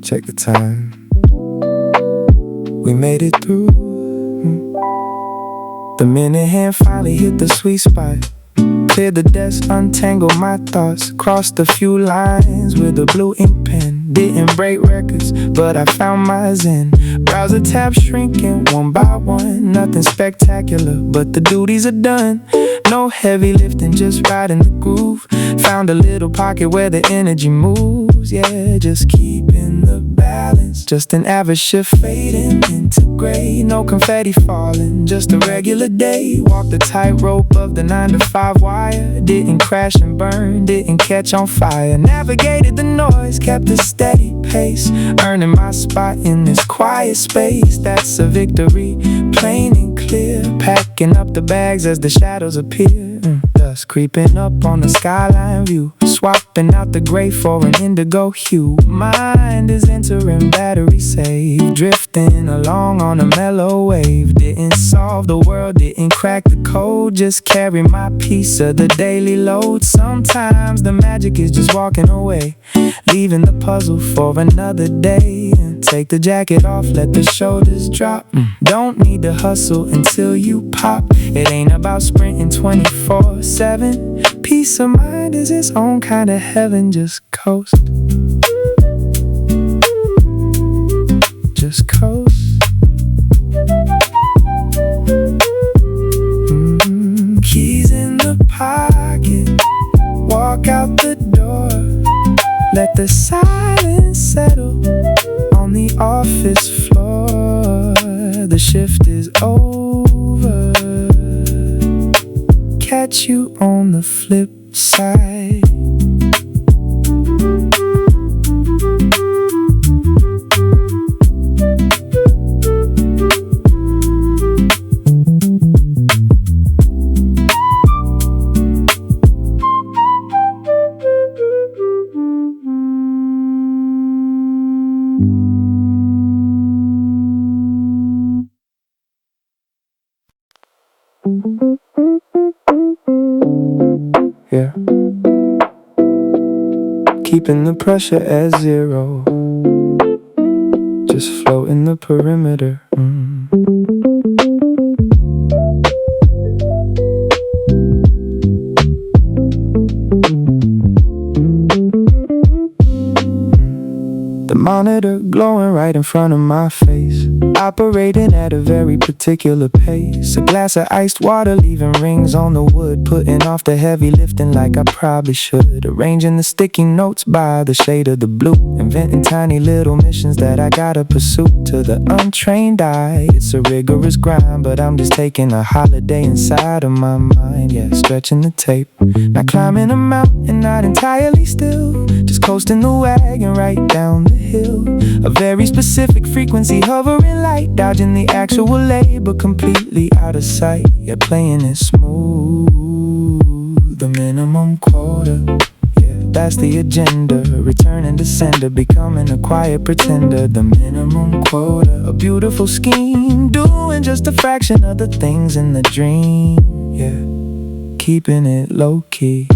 Check the time. We made it through. The minute hand finally hit the sweet spot. Cleared the desk, untangled my thoughts. Crossed a few lines with a blue ink pen. Didn't break records, but I found my zen. Browser tabs shrinking one by one. Nothing spectacular, but the duties are done. No heavy lifting, just riding the groove. Found a little pocket where the energy moves. Yeah, just keeping the balance. Just an average shift fading into gray. No confetti falling, just a regular day. Walked the tightrope of the 9 to 5 wire. Didn't crash and burn, didn't catch on fire. Navigated the noise, kept a steady pace. Earning my spot in this quiet space. That's a victory, plain and clear. Packing up the bags as the shadows appear. Dust creeping up on the skyline view. Swapping out the gray for an indigo hue. Mind is entering battery safe. Drifting along on a mellow wave. Didn't solve the world, didn't crack the code. Just carry my piece of the daily load. Sometimes the magic is just walking away. Leaving the puzzle for another day. Take the jacket off, let the shoulders drop. Don't need to hustle until you pop. It ain't about sprinting 24/7. Peace of mind is its own kind of heaven. Just coast. Just coast. Keys in the pocket. Walk out the door. Let the silence settle on the office floor. The shift is over. Catch you on the flip side. Yeah. Keeping the pressure at zero. Just floating the perimeter. The monitor glowing right in front of my face. Operating at a very particular pace. A glass of iced water leaving rings on the wood. Putting off the heavy lifting like I probably should. Arranging the sticky notes by the shade of the blue. Inventing tiny little missions that I gotta pursue. To the untrained eye, it's a rigorous grind. But I'm just taking a holiday inside of my mind. Yeah, stretching the tape. Not climbing a mountain, not entirely still. Just coasting the wagon right down the hill. A very specific frequency hovering light. Dodging the actual labor, completely out of sight. Yeah, playing it smooth. The minimum quota. Yeah, that's the agenda. Returning to sender, becoming a quiet pretender. The minimum quota. A beautiful scheme. Doing just a fraction of the things in the dream. Yeah, keeping it low-key.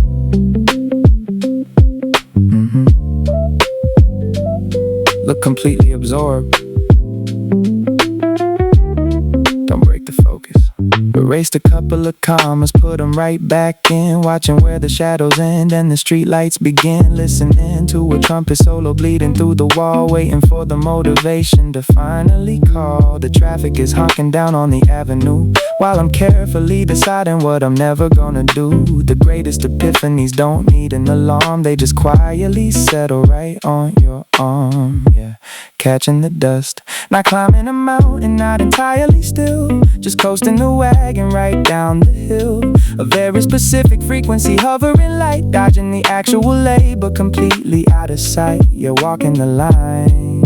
Look completely absorbed. Don't break the focus. Erased a couple of commas, put them right back in. Watching where the shadows end and the street lights begin. Listening to a trumpet solo bleeding through the wall. Waiting for the motivation to finally call. The traffic is honking down on the avenue, while I'm carefully deciding what I'm never gonna do. The greatest epiphanies don't need an alarm. They just quietly settle right on your arm. Yeah, catching the dust. Not climbing a mountain, not entirely still. Just coasting the wagon right down the hill. A very specific frequency hovering light. Dodging the actual labor, completely out of sight. You're walking the line.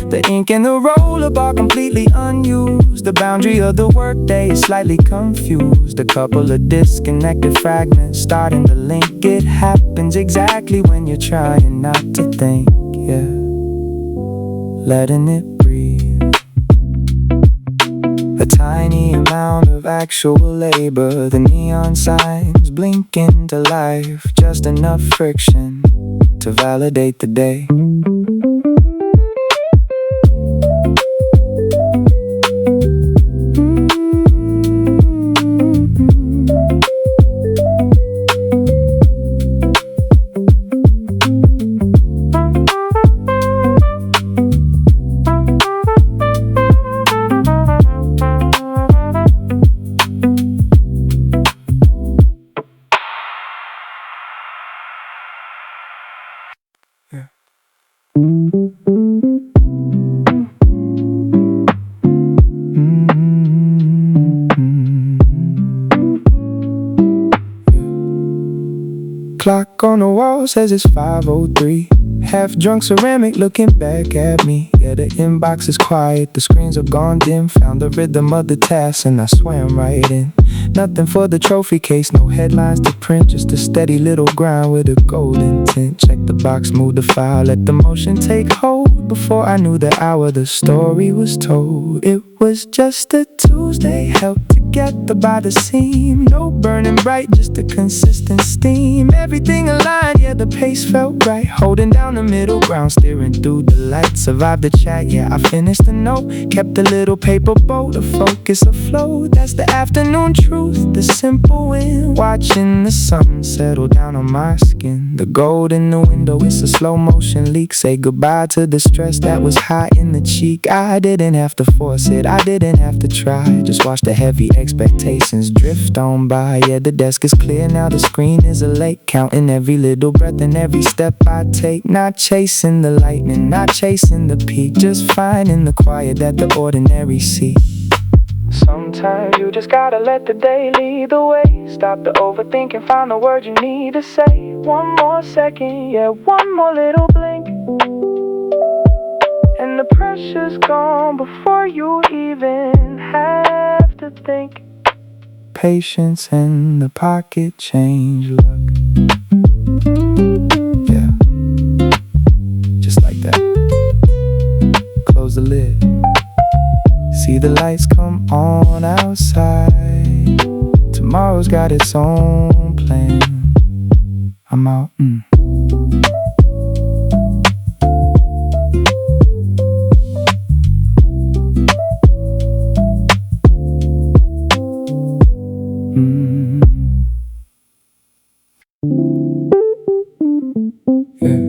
The ink and the roller bar completely unused. The boundary of the workday is slightly confused. A couple of disconnected fragments starting to link. It happens exactly when you're trying not to think. Yeah, letting it breathe. A tiny amount of actual labor. The neon signs blink into life. Just enough friction to validate the day. Yeah. Clock on the wall says it's 5:03. Half drunk ceramic looking back at me. Yeah, the inbox is quiet, the screens are gone dim. Found the rhythm of the task and I swam right in. Nothing for the trophy case, no headlines to print. Just a steady little grind with a golden tint. Check the box, move the file, let the motion take hold. Before I knew the hour, the story was told. It was just a Tuesday, helped to get by the seam. No burning bright, just a consistent steam. Everything aligned, yeah, the pace felt right. Holding down the middle ground, steering through the lights. Survived the chat, yeah, I finished the note. Kept a little paper boat, the focus afloat. That's the afternoon truth, the simple win. Watching the sun settle down on my skin. The gold in the window, it's a slow motion leak. Say goodbye to the stress that was hot in the cheek. I didn't have to force it, I didn't have to try. Just watch the heavy expectations drift on by. Yeah, the desk is clear now, the screen is a lake. Counting every little breath and every step I take. Not chasing the lightning, not chasing the peak. Just finding the quiet that the ordinary see. Sometimes you just gotta let the day lead the way. Stop the overthinking, find the words you need to say. One more second, yeah, one more little blink, and the pressure's gone before you even have to think. Patience in the pocket, change luck. Yeah, just like that. Close the lid. See the lights come on outside. Tomorrow's got its own plan. I'm out. Yeah.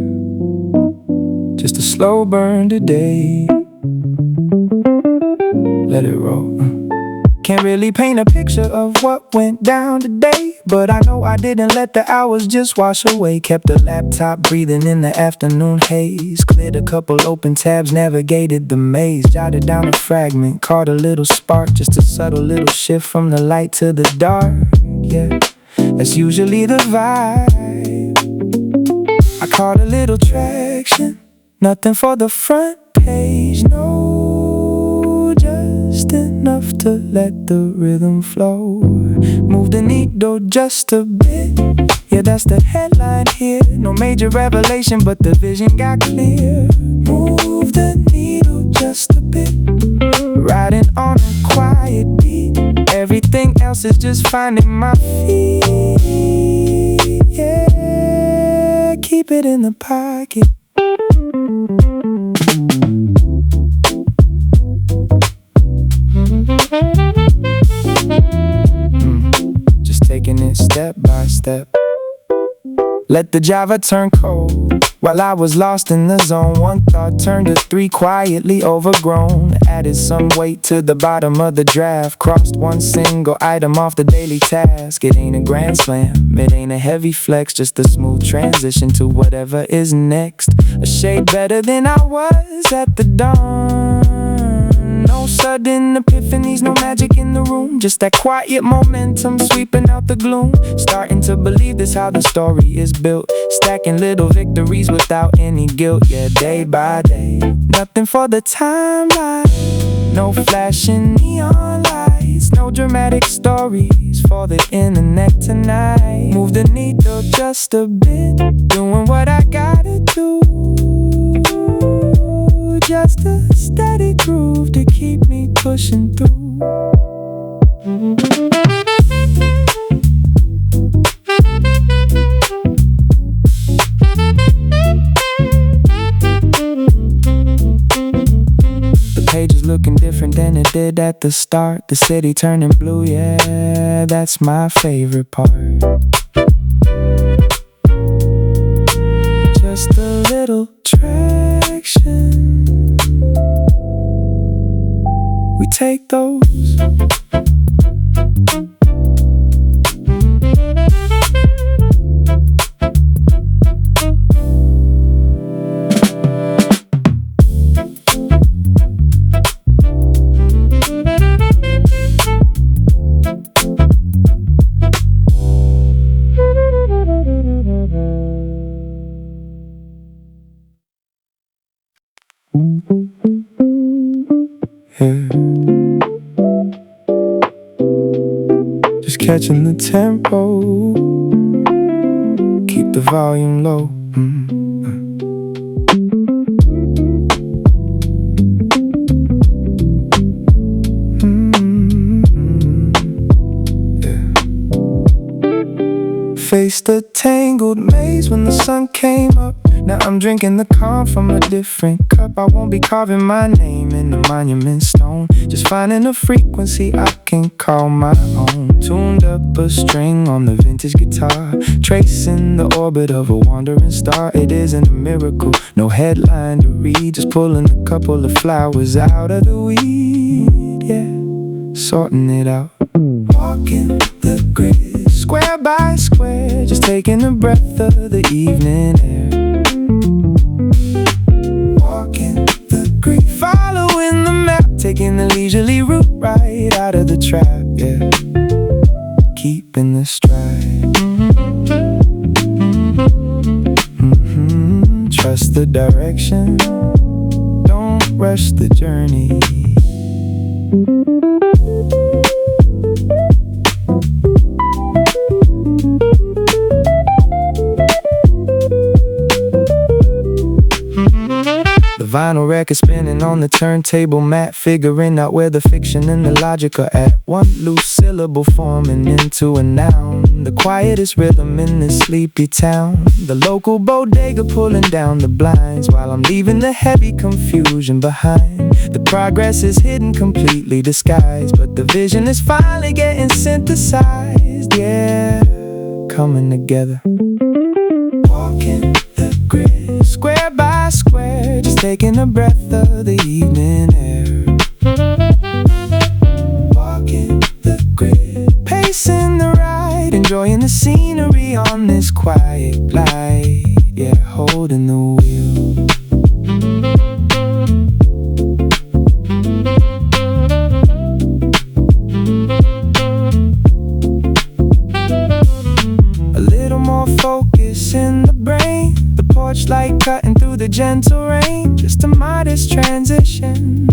Just a slow burn today. Let it roll. Can't really paint a picture of what went down today, but I know I didn't let the hours just wash away. Kept the laptop breathing in the afternoon haze. Cleared a couple open tabs, navigated the maze. Jotted down a fragment, caught a little spark. Just a subtle little shift from the light to the dark. Yeah, that's usually the vibe. I caught a little traction, nothing for the front page, no, just enough to let the rhythm flow. Move the needle just a bit, yeah, that's the headline here. No major revelation, but the vision got clear. Move the needle just a bit, riding on a quiet beat. Everything else is just finding my feet. Yeah, keep it in the pocket. Just taking it step by step. Let the Java turn cold while I was lost in the zone. One thought turned to three, quietly overgrown. Added some weight to the bottom of the draft. Crossed one single item off the daily task. It ain't a grand slam, it ain't a heavy flex. Just a smooth transition to whatever is next. A shade better than I was at the dawn. No sudden epiphanies, no magic in the room. Just that quiet momentum sweeping out the gloom. Starting to believe this how the story is built. Stacking little victories without any guilt. Yeah, day by day, nothing for the timeline. No flashing neon lights, no dramatic stories for the internet tonight. Move the needle just a bit, doing what I gotta do. Just a steady groove to keep me pushing through. faded at the start, the city turning blue, yeah, that's my favorite part. Just a little traction, we take those. Yeah. Just catching the tempo, keep the volume low. Faced a tangled maze when the sun came up. Now I'm drinking the calm from a different cup. I won't be carving my name in the monument stone, just finding a frequency I can call my own. Tuned up a string on the vintage guitar, tracing the orbit of a wandering star. It isn't a miracle, no headline to read, just pulling a couple of flowers out of the weed, yeah, sorting it out. Walking the grid, square by square, just taking a breath of the evening air. Walking the grid, following the map, taking the leisurely route right out of the trap, yeah, keeping the stride. Trust the direction, don't rush the journey. Vinyl record spinning on the turntable mat, figuring out where the fiction and the logic are at. One loose syllable forming into a noun, the quietest rhythm in this sleepy town. The local bodega pulling down the blinds while I'm leaving the heavy confusion behind. The progress is hidden, completely disguised, but the vision is finally getting synthesized, yeah, coming together. Walking the grid, square by square, just taking a breath of the evening air. Walking the grid, pacing the ride, enjoying the scenery on this quiet glide, yeah, holding the wheel. A little more focus in the brain, the porch light cutting through the gentle rain, just a modest transition,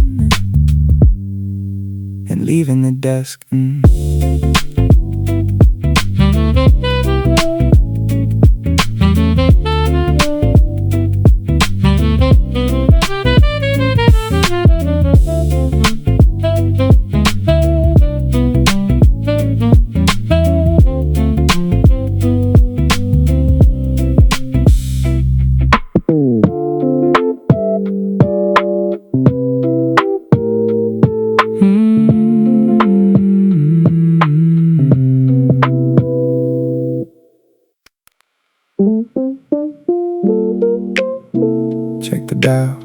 and leaving the desk. Check the dial,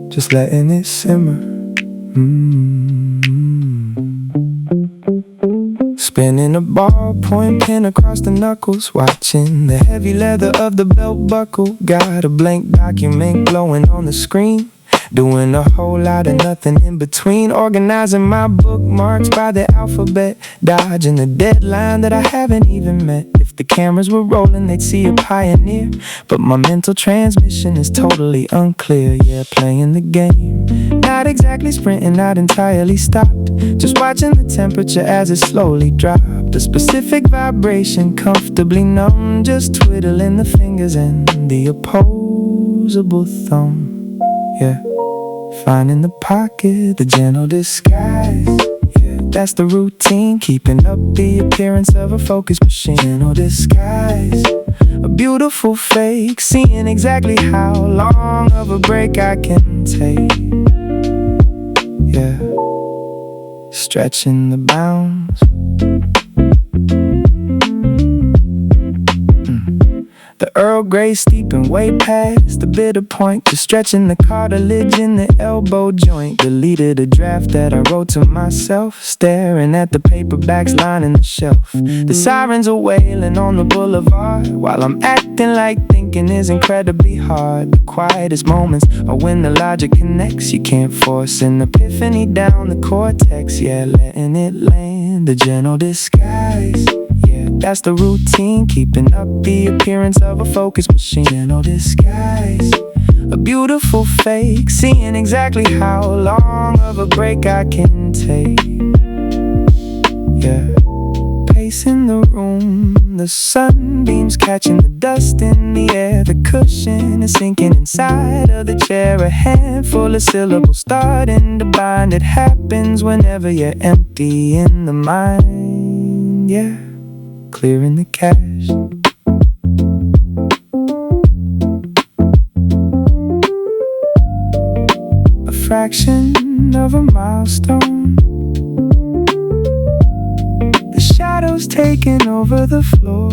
just letting it simmer. Spinning a ballpoint pen across the knuckles, watching the heavy leather of the belt buckle. Got a blank document glowing on the screen, doing a whole lot of nothing in between. Organizing my bookmarks by the alphabet, dodging the deadline that I haven't even met. If the cameras were rolling, they'd see a pioneer, but my mental transmission is totally unclear. Yeah, playing the game, not exactly sprinting, not entirely stopped, just watching the temperature as it slowly dropped. A specific vibration, comfortably numb, just twiddling the fingers and the opposable thumb. Yeah, finding the pocket, the gentle disguise. Yeah, that's the routine, keeping up the appearance of a focus machine. Gentle disguise, a beautiful fake, seeing exactly how long of a break I can take. yeah, stretching the bounds. The Earl Grey steeping way past the bitter point, just stretching the cartilage in the elbow joint. Deleted a draft that I wrote to myself, staring at the paperbacks lining the shelf. The sirens are wailing on the boulevard, while I'm acting like thinking is incredibly hard. The quietest moments are when the logic connects. You can't force an epiphany down the cortex, yeah, letting it land, a gentle disguise. That's the routine, keeping up the appearance of a focus machine. Gentle disguise, a beautiful fake, seeing exactly how long of a break I can take. Yeah, pacing the room, the sunbeams catching the dust in the air. The cushion is sinking inside of the chair. A handful of syllables starting to bind. It happens whenever you're empty in the mind, yeah. Clearing the cache. A fraction of a milestone. The shadows taking over the floor.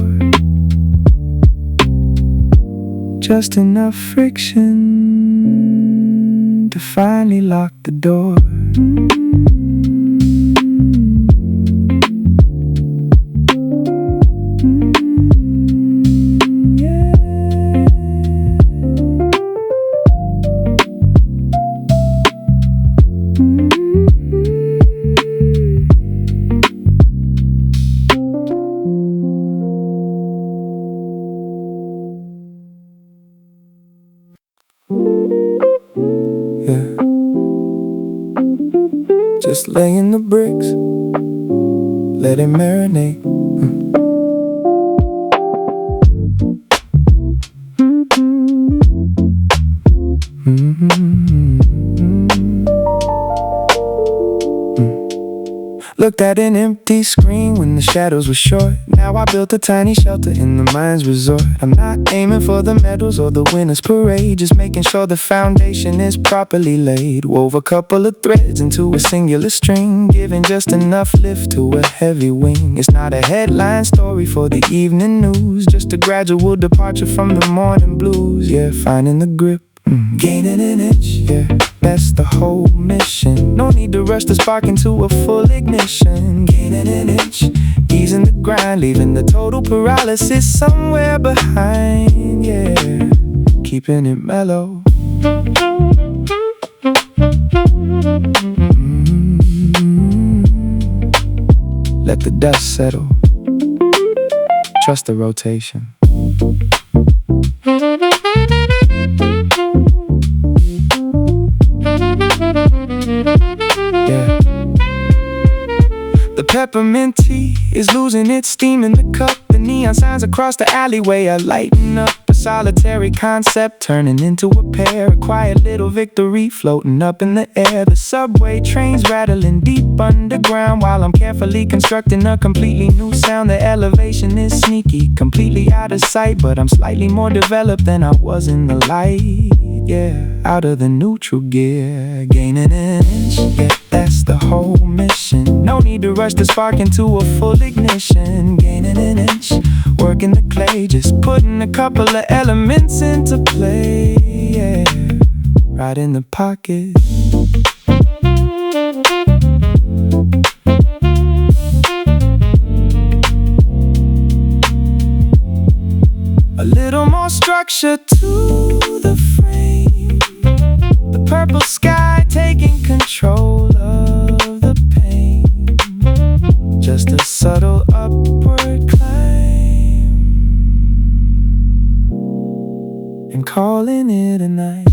Just enough friction to finally lock the door. Yeah, just laying the bricks, let it marinate. Looked at an empty screen when the shadows were short. Now I built a tiny shelter in the mind's resort. I'm not aiming for the medals or the winner's parade, just making sure the foundation is properly laid. Wove a couple of threads into a singular string, giving just enough lift to a heavy wing. It's not a headline story for the evening news, just a gradual departure from the morning blues. Yeah, finding the grip, gaining an inch, yeah, that's the whole mission. No need to rush the spark into a full ignition. Gaining an inch, easing the grind, leaving the total paralysis somewhere behind, yeah, keeping it mellow. Let the dust settle, trust the rotation. Yeah. The peppermint tea is losing its steam in the cup. The neon signs across the alleyway are lighting up. A solitary concept turning into a pair. A quiet little victory floating up in the air. The subway trains rattling deep underground, while I'm carefully constructing a completely new sound. The elevation is sneaky, completely out of sight, but I'm slightly more developed than I was in the light. Yeah, out of the neutral gear, gaining an inch, yeah, that's the whole mission. No need to rush the spark into a full ignition. Gaining an inch, working the clay, just putting a couple of elements into play, yeah, right in the pocket. A little more structure to the frame. The purple sky taking control of the pain. Just a subtle upward climb, and calling it a night.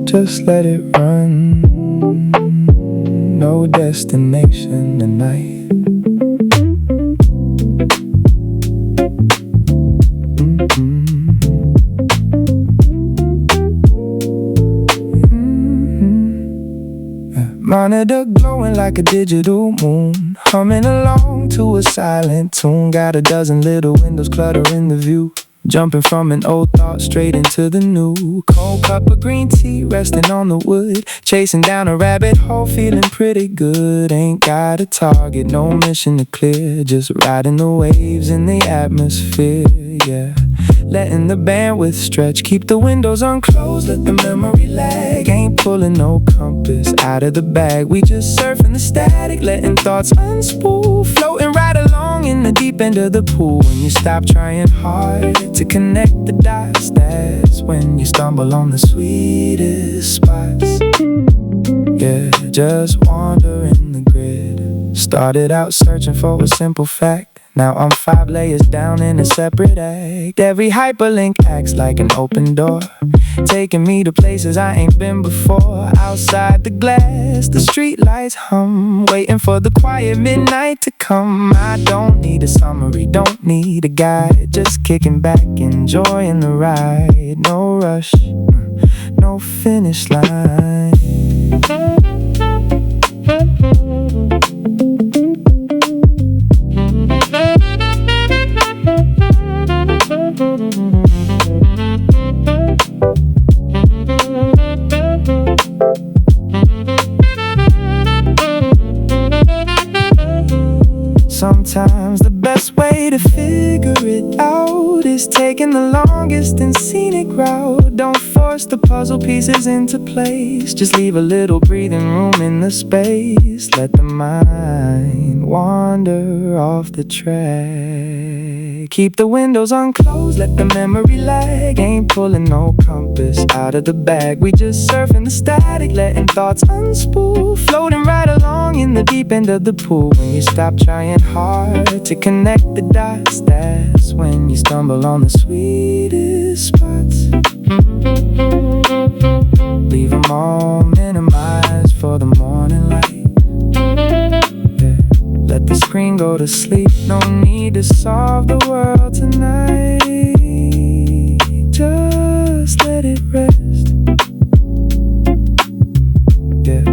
Just let it run. no destination tonight. Monitor glowing like a digital moon, humming along to a silent tune. Got a dozen little windows cluttering the view, jumping from an old thought straight into the new. Cold cup of green tea resting on the wood, chasing down a rabbit hole, feeling pretty good. Ain't got a target, no mission to clear, just riding the waves in the atmosphere, yeah. Letting the bandwidth stretch, keep the windows unclosed, let the memory lag. Ain't pulling no compass out of the bag, we just surfing the static, letting thoughts unspool. Floating right along in the deep end of the pool. When you stop trying hard to connect the dots, that's when you stumble on the sweetest spots. Yeah, just wandering the grid. Started out searching for a simple fact, now I'm 5 layers down in a separate act. Every hyperlink acts like an open door, taking me to places I ain't been before. Outside the glass, the street lights hum, waiting for the quiet midnight to come. I don't need a summary, don't need a guide, just kicking back, enjoying the ride. No rush, no finish line. Sometimes the best way to figure it out is taking the longest and scenic route. Don't force the puzzle pieces into place, just leave a little breathing room in the space. Let the mind wander off the track. Keep the windows unclosed, let the memory lag. Ain't pulling no compass out of the bag, we just surfing the static, letting thoughts unspool. Floating right along in the deep end of the pool. When you stop trying hard to connect the dots, that's when you stumble on the sweetest spots. Leave them all minimized for the morning light, yeah. Let the screen go to sleep, no need to solve the world tonight. Just let it rest, yeah.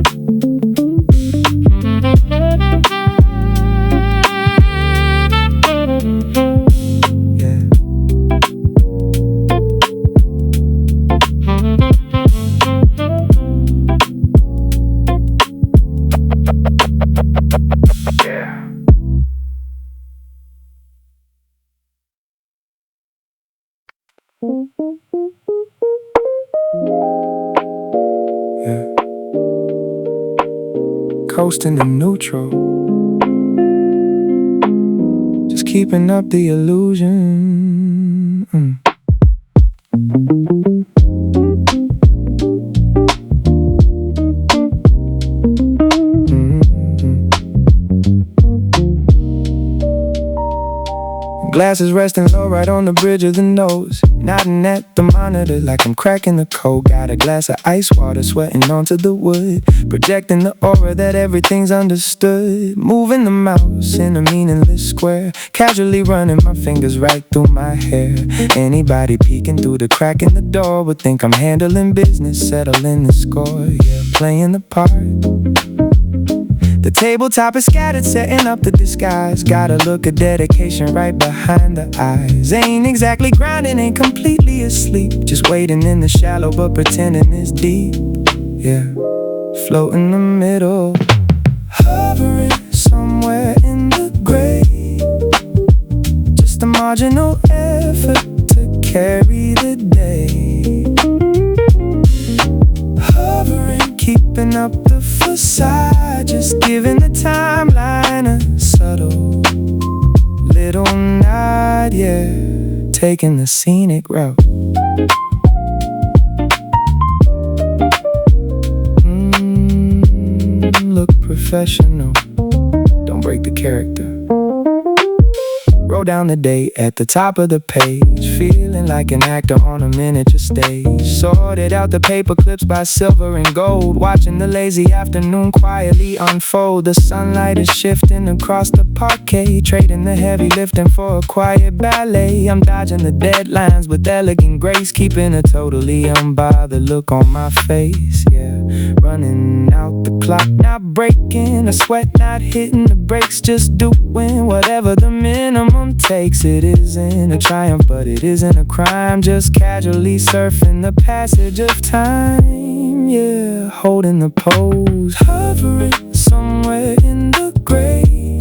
Yeah. Coasting in neutral, just keeping up the illusion. Glasses resting low right on the bridge of the nose, nodding at the monitor like I'm cracking the code. Got a glass of ice water sweating onto the wood, projecting the aura that everything's understood. Moving the mouse in a meaningless square, casually running my fingers right through my hair. Anybody peeking through the crack in the door would think I'm handling business, settling the score, yeah, playing the part. The tabletop is scattered, setting up the disguise. Got a look of dedication right behind the eyes. Ain't exactly grinding, ain't completely asleep, just waiting in the shallow but pretending it's deep, yeah. Float in the middle, hovering somewhere in the gray. Just a marginal effort to carry the day. Hovering, keeping up the facade, just giving the timeline a subtle little nod, yeah. Taking the scenic route. Look professional, don't break the character. scroll down the date at the top of the page, feeling like an actor on a miniature stage. Sorted out the paper clips by silver and gold, watching the lazy afternoon quietly unfold. The sunlight is shifting across the parquet, trading the heavy lifting for a quiet ballet. I'm dodging the deadlines with elegant grace, keeping a totally unbothered look on my face. Yeah, running out the clock, not breaking a sweat, not hitting the brakes, just doing whatever the minimum takes. It isn't a triumph, but it isn't a crime, just casually surfing the passage of time. Yeah, holding the pose, hovering somewhere in the gray,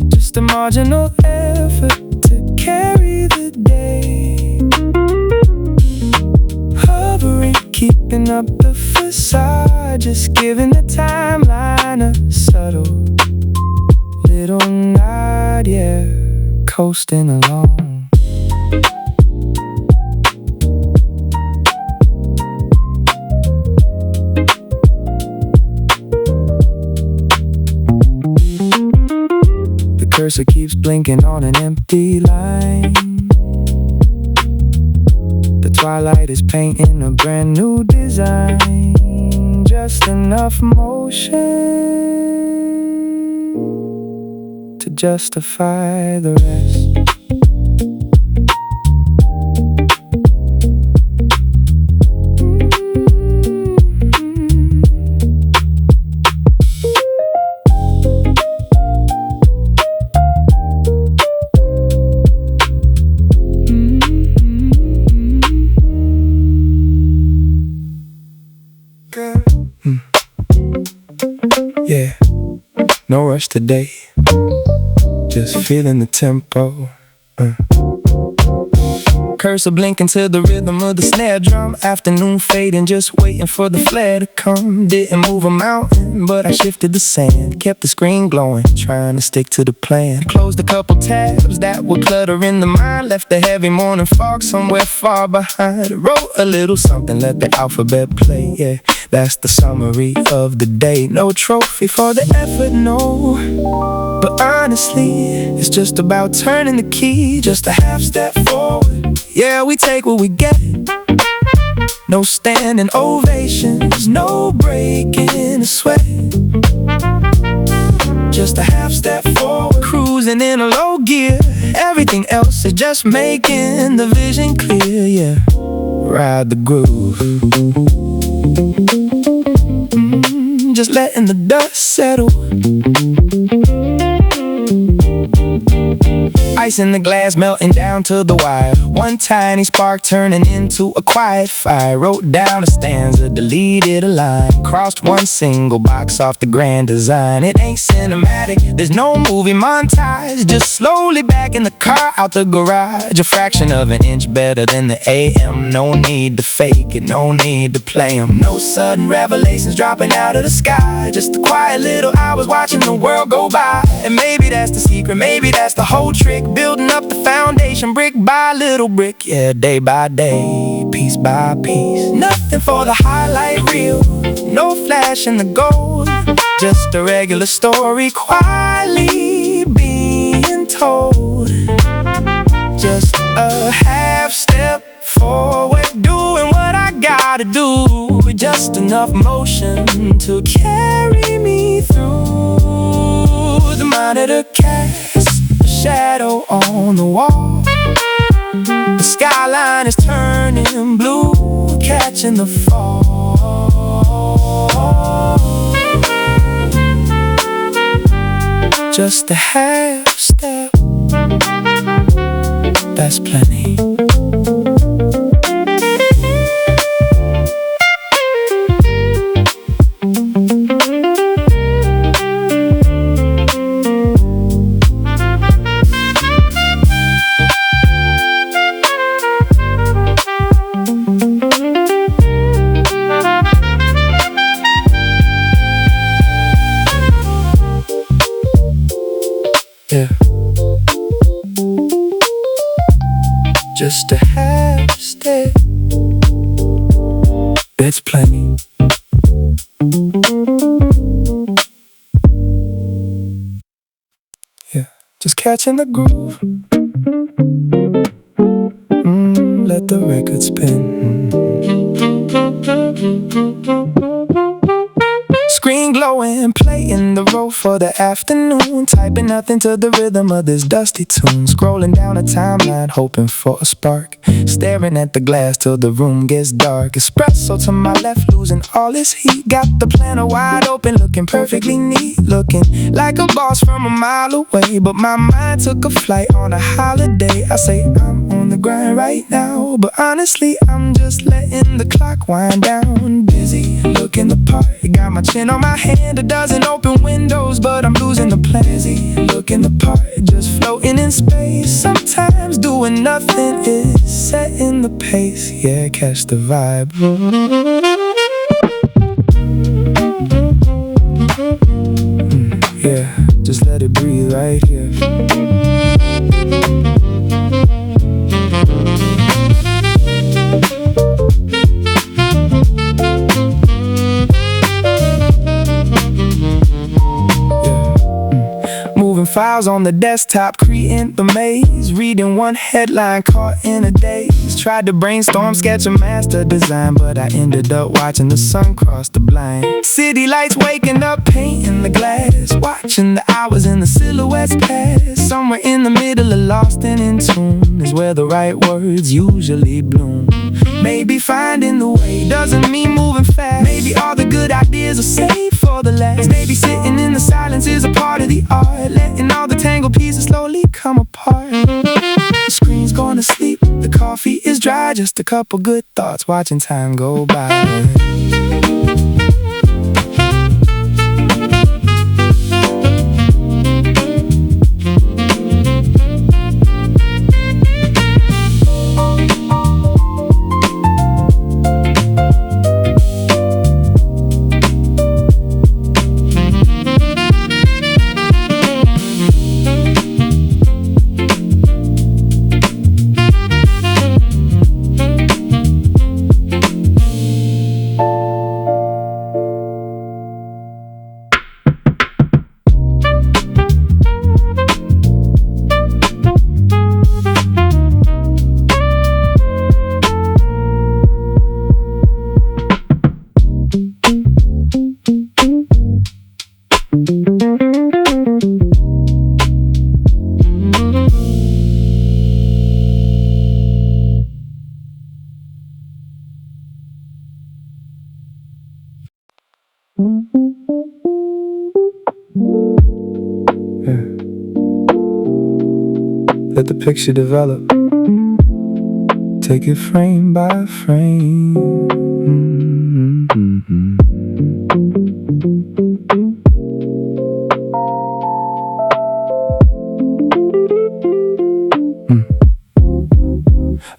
just a marginal effort to carry the day. Hovering, keeping up the facade, just giving the timeline a subtle little nod, yeah, coasting along. The cursor keeps blinking on an empty line. The twilight is painting a brand new design, just enough motion to justify the rest. Yeah, no rush today, just feeling the tempo. Cursor blinking to the rhythm of the snare drum. Afternoon fading, just waiting for the flare to come. Didn't move a mountain, but I shifted the sand. Kept the screen glowing, trying to stick to the plan. Closed a couple tabs that were cluttering the mind. Left the heavy morning fog somewhere far behind. Wrote a little something, let the alphabet play. Yeah, that's the summary of the day. No trophy for the effort, no, but honestly, it's just about turning the key, just a half step forward. Yeah, we take what we get. No standing ovations, no breaking a sweat. Just a half step forward, cruising in a low gear. Everything else is just making the vision clear. Yeah, ride the groove. Just letting the dust settle. Ice in the glass melting down to the wire. One tiny spark turning into a quiet fire. Wrote down a stanza, deleted a line. Crossed one single box off the grand design. It ain't cinematic, there's no movie montage. Just slowly back in the car, out the garage. A fraction of an inch better than the AM. No need to fake it, no need to play 'em. No sudden revelations dropping out of the sky. Just the quiet little hours watching the world go by. And maybe that's the secret, maybe that's the whole trick. Building up the foundation brick by little brick. Yeah, day by day, piece by piece. Nothing for the highlight reel, no flash in the gold. Just a regular story quietly being told. Just a half step forward, doing what I gotta do. Just enough motion to carry me through. The monitor casts a shadow on the wall. The skyline is turning blue, catching the fall. Just a half step, that's plenty. Yeah, just a half step, that's plenty. Yeah, just catching the groove. Let the record spin. Screen glowing, playing the role for the afternoon. Typing nothing to the rhythm of this dusty tune. Scrolling down a timeline, hoping for a spark. Staring at the glass till the room gets dark. Espresso to my left, losing all its heat. Got the planner wide open, looking perfectly neat. Looking like a boss from a mile away. But my mind took a flight on a holiday. I say I'm on the grind right now, but honestly I'm just letting the clock wind down. Busy, looking the part. Got my chin on my hand, a dozen open windows, but I'm losing the plan. Busy, looking the part, just floating in space. Sometimes doing nothing is setting the pace. Yeah, catch the vibe. Yeah, just let it breathe right here. Files on the desktop, creating the maze. Reading one headline, caught in a daze. Tried to brainstorm, sketch a master design, but I ended up watching the sun cross the blind. City lights waking up, painting the glass. Watching the hours and the silhouettes pass. Somewhere in the middle of lost and in tune is where the right words usually bloom. Maybe finding the way doesn't mean moving fast. Maybe all the good ideas are saved for the last. Maybe sitting in the silence is a part of the art. Letting all the tangled pieces slowly come apart. The screen's going to sleep, the coffee is dry. Just a couple good thoughts, watching time go by. Let the picture develop. Take it frame by frame.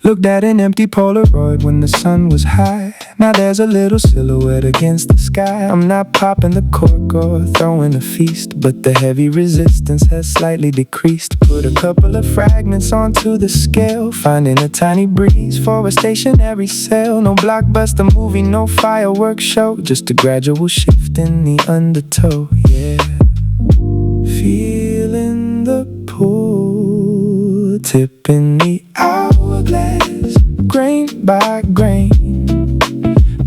Looked at an empty Polaroid when the sun was high. Now there's a little silhouette against the sky. I'm not popping the cork or throwing a feast, but the heavy resistance has slightly decreased. Put a couple of fragments onto the scale, finding a tiny breeze for a stationary sail. No blockbuster movie, no fireworks show, just a gradual shift in the undertow. Yeah, feeling the pull, tipping the hourglass, grain by grain.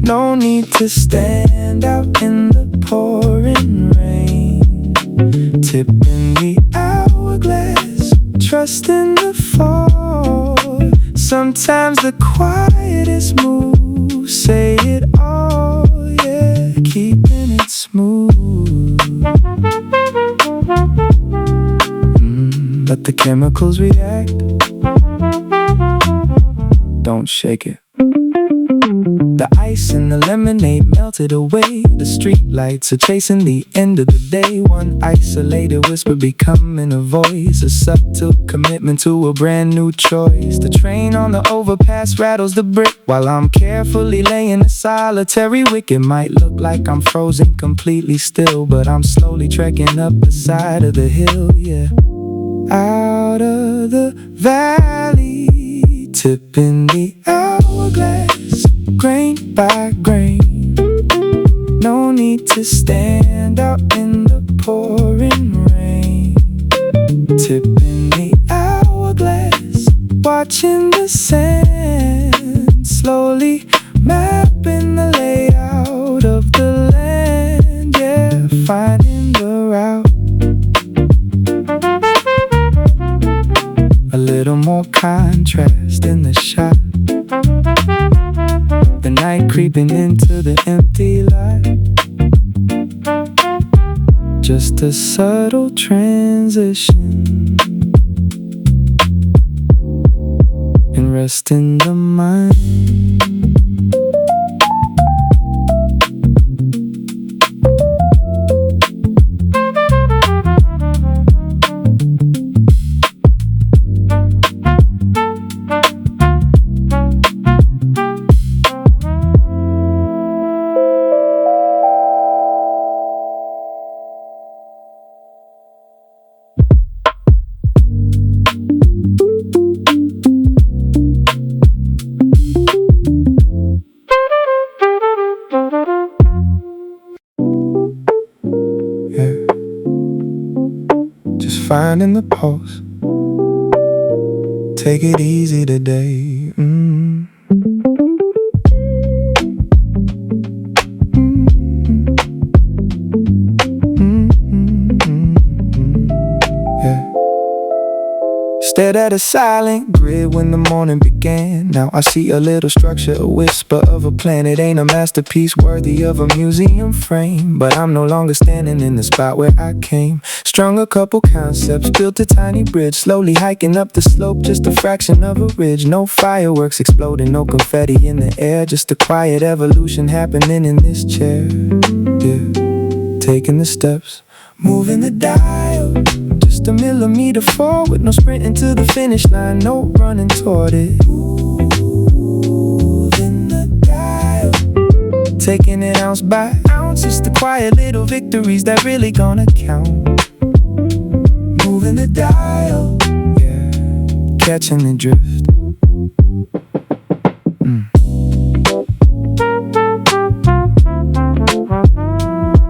No need to stand out in the pouring rain. Tipping the hourglass, trusting the fall. Sometimes the quietest moves say it all, yeah, keeping it smooth. Let the chemicals react. Don't shake it. The ice and the lemonade melted away. The street lights are chasing the end of the day. One isolated whisper becoming a voice, a subtle commitment to a brand new choice. The train on the overpass rattles the brick while I'm carefully laying a solitary wick. It might look like I'm frozen completely still, but I'm slowly trekking up the side of the hill, yeah. Out of the valley, tipping the hourglass, grain by grain. No need to stand out in the pouring rain. Tipping watching the sand slowly mapping the layout of the land, yeah, finding the route. A little more contrast in the shot, the night creeping into the empty lot. Just a subtle transition and rest in the mind. Finding the pulse, take it easy today. Yeah. Stared at a silent grid when the morning began. Now I see a little structure, a whisper of a plan. It ain't a masterpiece worthy of a museum frame, but I'm no longer standing in the spot where I came. Strung a couple concepts, built a tiny bridge, slowly hiking up the slope, just a fraction of a ridge. No fireworks exploding, no confetti in the air, just a quiet evolution happening in this chair. Yeah, taking the steps, moving the dial, just a millimeter forward, no sprinting to the finish line, no running toward it. Moving the dial, taking it ounce by ounce, just the quiet little victories that really gonna count. Moving the dial, yeah, catching the drift.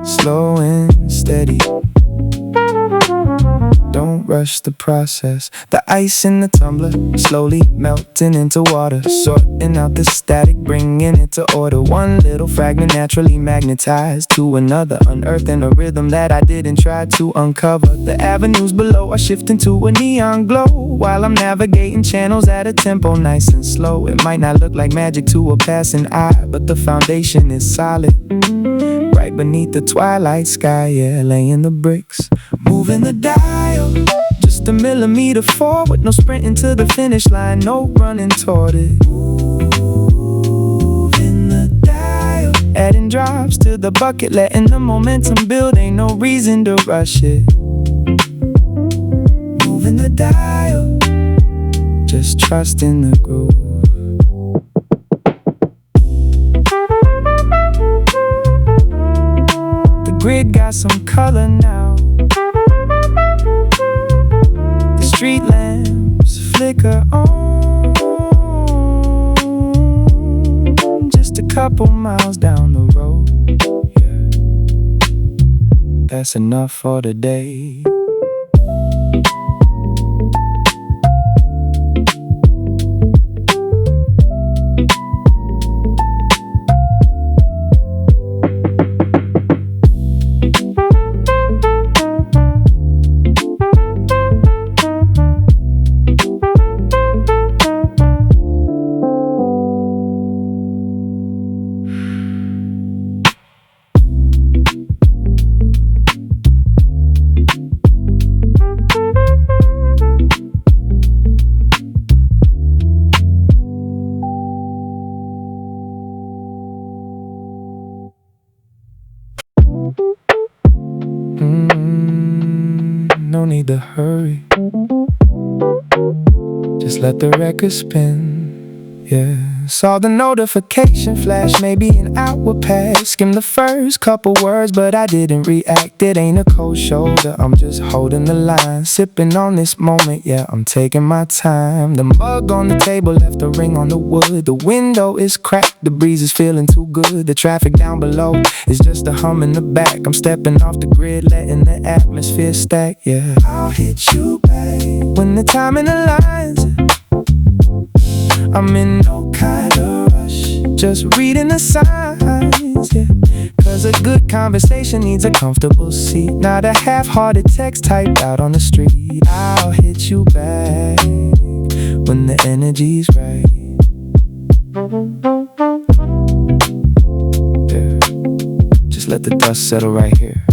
Slow and steady, don't rush the process. The ice in the tumbler slowly melting into water, sorting out the static, bringing it to order. One little fragment naturally magnetized to another, unearthing a rhythm that I didn't try to uncover. The avenues below are shifting to a neon glow, while I'm navigating channels at a tempo nice and slow. It might not look like magic to a passing eye, but the foundation is solid, right beneath the twilight sky, yeah, laying the bricks. Moving the dial, just a millimeter forward, no sprinting to the finish line, no running toward it. Moving the dial, adding drops to the bucket, letting the momentum build, ain't no reason to rush it. Moving the dial, just trust in the groove. The grid got some color now, the street lamps flicker on, just a couple miles down the road, yeah, that's enough for today. No need to hurry, just let the record spin, yeah. Saw the notification flash, maybe an hour passed. Skimmed the first couple words, but I didn't react. It ain't a cold shoulder, I'm just holding the line, sipping on this moment, yeah, I'm taking my time. The mug on the table left a ring on the wood. The window is cracked, the breeze is feeling too good. The traffic down below is just a hum in the back. I'm stepping off the grid, letting the atmosphere stack, yeah. I'll hit you back when the timing aligns. I'm in no kind of rush, just reading the signs, yeah. Cause a good conversation needs a comfortable seat, not a half-hearted text typed out on the street. I'll hit you back when the energy's right. Yeah. Just let the dust settle right here.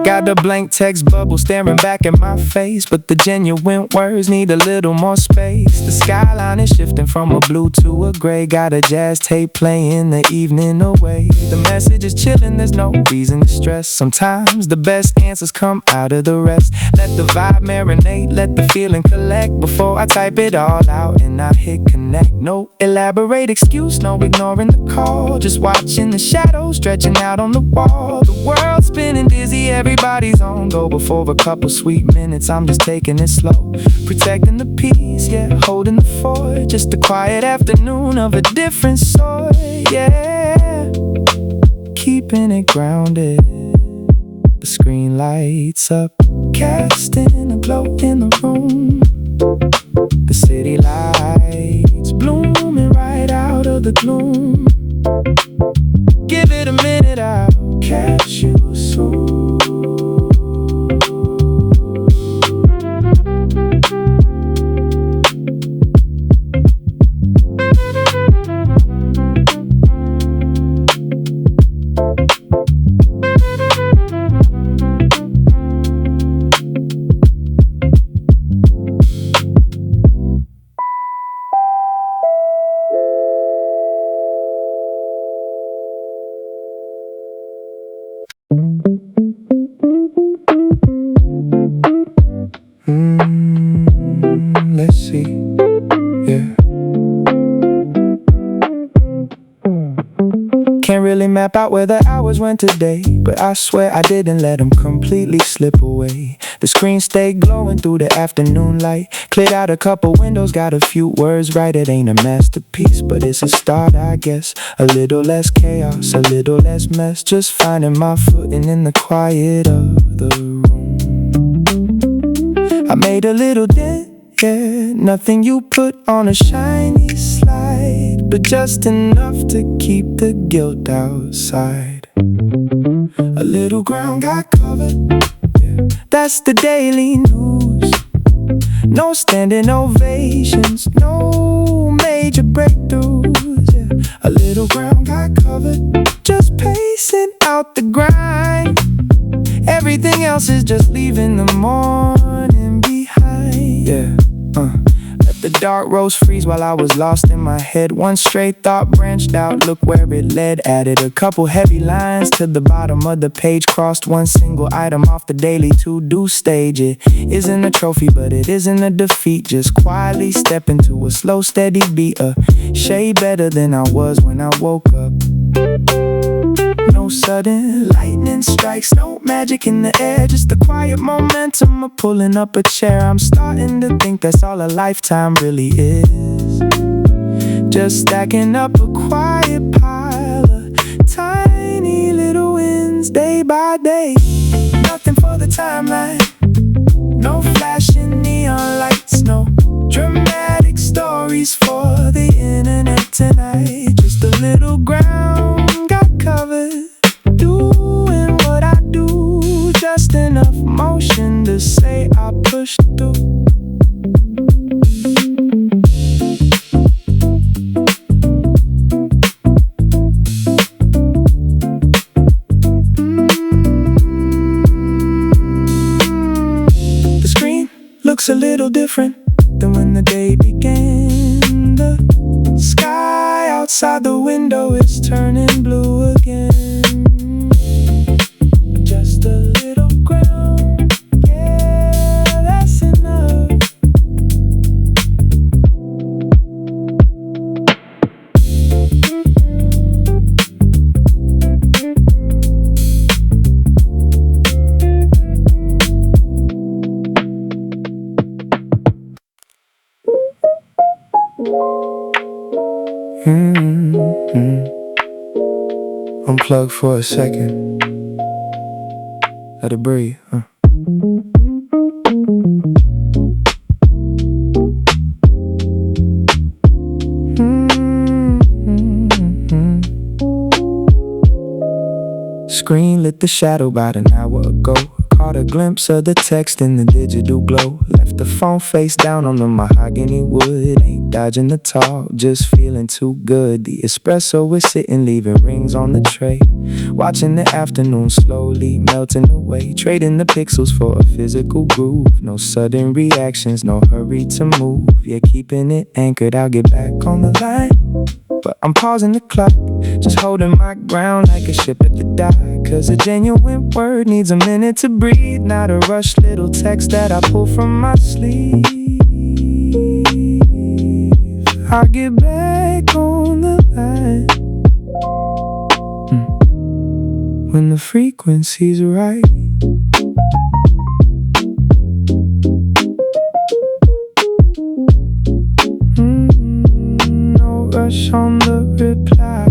Got a blank text bubble staring back at my face, but the genuine words need a little more space. The skyline is shifting from a blue to a gray. Got a jazz tape playing the evening away. The message is chilling, there's no reason to stress. Sometimes the best answers come out of the rest. Let the vibe marinate, let the feeling collect before I type it all out and I hit connect. No elaborate excuse, no ignoring the call, just watching the shadows stretching out on the wall. The world's spinning dizzy, everybody's on go. Before a couple sweet minutes, I'm just taking it slow, protecting the peace, yeah, holding the fort. Just a quiet afternoon of a different sort, yeah. Keeping it grounded. The screen lights up, casting a glow in the room. The city lights blooming right out of the gloom. Give it a minute, I'll catch you soon. Let's see, yeah. Can't really map out where the hours went today, but I swear I didn't let them completely slip away. The screen stayed glowing through the afternoon light. Cleared out a couple windows, got a few words right. It ain't a masterpiece, but it's a start, I guess. A little less chaos, a little less mess. Just finding my footing in the quiet of the room. I made a little dent, yeah. Nothing you put on a shiny slide, but just enough to keep the guilt outside. A little ground got covered, yeah. That's the daily news. No standing ovations, no major breakthroughs, yeah. A little ground got covered, just pacing out the grind. Everything else is just leaving the morning behind, yeah. Let the dark rose freeze while I was lost in my head. One straight thought branched out, look where it led. Added a couple heavy lines to the bottom of the page. Crossed one single item off the daily to-do stage. It isn't a trophy, but it isn't a defeat. Just quietly step into a slow, steady beat. A shade better than I was when I woke up. No sudden lightning strikes, no magic in the air. Just the quiet momentum of pulling up a chair. I'm starting to think that's all a lifetime really is. Just stacking up a quiet pile of tiny little wins day by day. Nothing for the timeline, no flashing neon lights, no dramatic stories for the internet tonight. Just a little ground got covered, doing what I do. Just enough motion to say I pushed through. The screen looks a little different than when the day began. The sky outside the window is turning blue again. Just a little ground, yeah, that's enough. Unplug for a second. Let it breathe, the shadow about an hour ago. Caught a glimpse of the text in the digital glow. Left the phone face down on the mahogany wood. Ain't dodging the talk, just feeling too good. The espresso is sitting, leaving rings on the tray. Watching the afternoon slowly melting away. Trading the pixels for a physical groove. No sudden reactions, no hurry to move. Yeah, keeping it anchored, I'll get back on the line. But I'm pausing the clock, just holding my ground like a ship at the dock. Cause a genuine word needs a minute to breathe, not a rushed little text that I pull from my sleeve. I'll get back on the line when the frequency's right. No rush on the reply,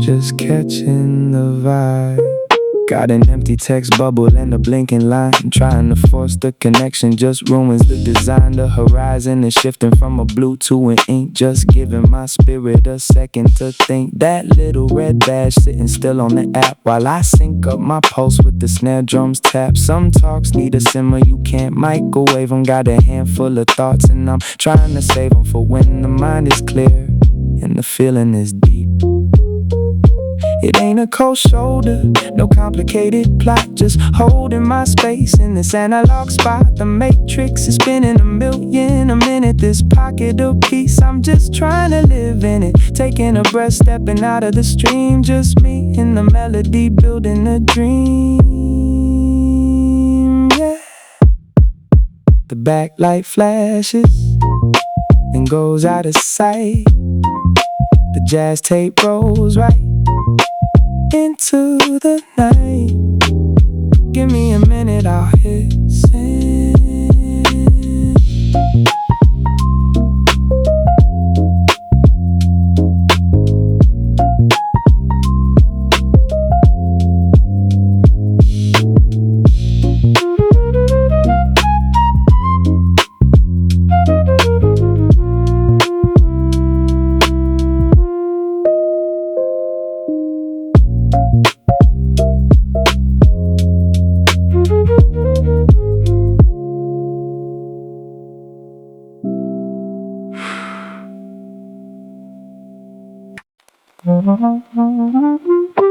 just catching the vibe. Got an empty text bubble and a blinking line. Trying to force the connection just ruins the design. The horizon is shifting from a blue to an ink, just giving my spirit a second to think. That little red badge sitting still on the app while I sync up my pulse with the snare drums tap. Some talks need a simmer, you can't microwave them. Got a handful of thoughts and I'm trying to save them for when the mind is clear and the feeling is deep. It ain't a cold shoulder, no complicated plot, just holding my space in this analog spot. The matrix is spinning a million a minute. This pocket of peace, I'm just trying to live in it. Taking a breath, stepping out of the stream. Just me and the melody, building a dream. Yeah. The backlight flashes and goes out of sight. The jazz tape rolls right into the night. Give me a minute, I'll hit send.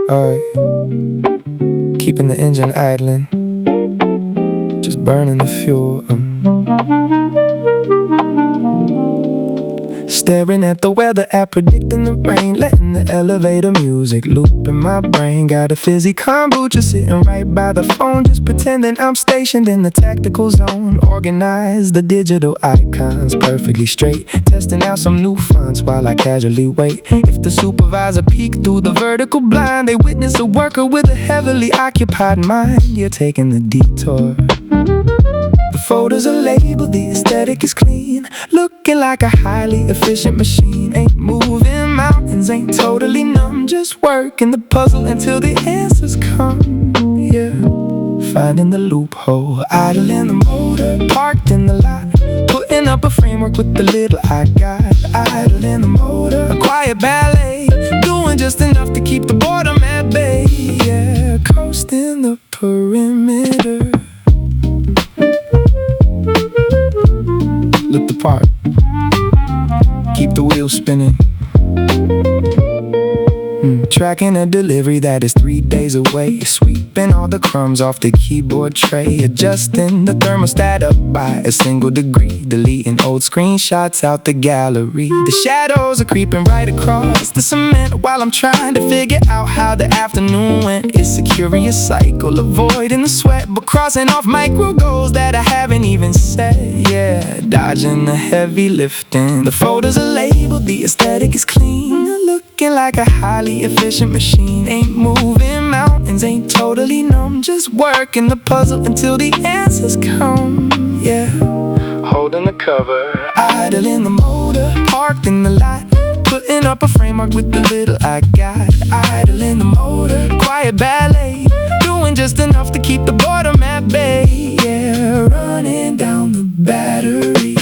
Alright, keeping the engine idling, just burning the fuel. Staring at the weather app, predicting the rain, letting the elevator music loop in my brain. Got a fizzy kombucha sitting right by the phone, just pretending I'm stationed in the tactical zone. Organize the digital icons perfectly straight, testing out some new fonts while I casually wait. If the supervisor peeked through the vertical blind, they witness a worker with a heavily occupied mind. You're taking the detour. The photos are labeled, the aesthetic is clean, looking like a highly efficient machine. Ain't moving mountains, ain't totally numb, just working the puzzle until the answers come. Yeah, finding the loophole, idling the motor, parked in the lot, putting up a framework with the little I got. Idling the motor, a quiet ballet, doing just enough to keep the boredom at bay. Yeah, coasting the perimeter. Look the part, keep the wheels spinning. Tracking a delivery that is 3 days away. Sweeping all the crumbs off the keyboard tray. Adjusting the thermostat up by a single degree. Deleting old screenshots out the gallery. The shadows are creeping right across the cement while I'm trying to figure out how the afternoon went. It's a curious cycle, avoiding the sweat but crossing off micro goals that I haven't even set. Yeah, dodging the heavy lifting. The photos are labeled, the aesthetic is clean, looking like a highly efficient machine. Ain't moving mountains, ain't totally numb, just working the puzzle until the answers come. Yeah, holding the cover, idling the motor, parked in the lot, putting up a framework with the little I got. Idling the motor, quiet ballet, doing just enough to keep the boredom at bay. Yeah, running down the battery.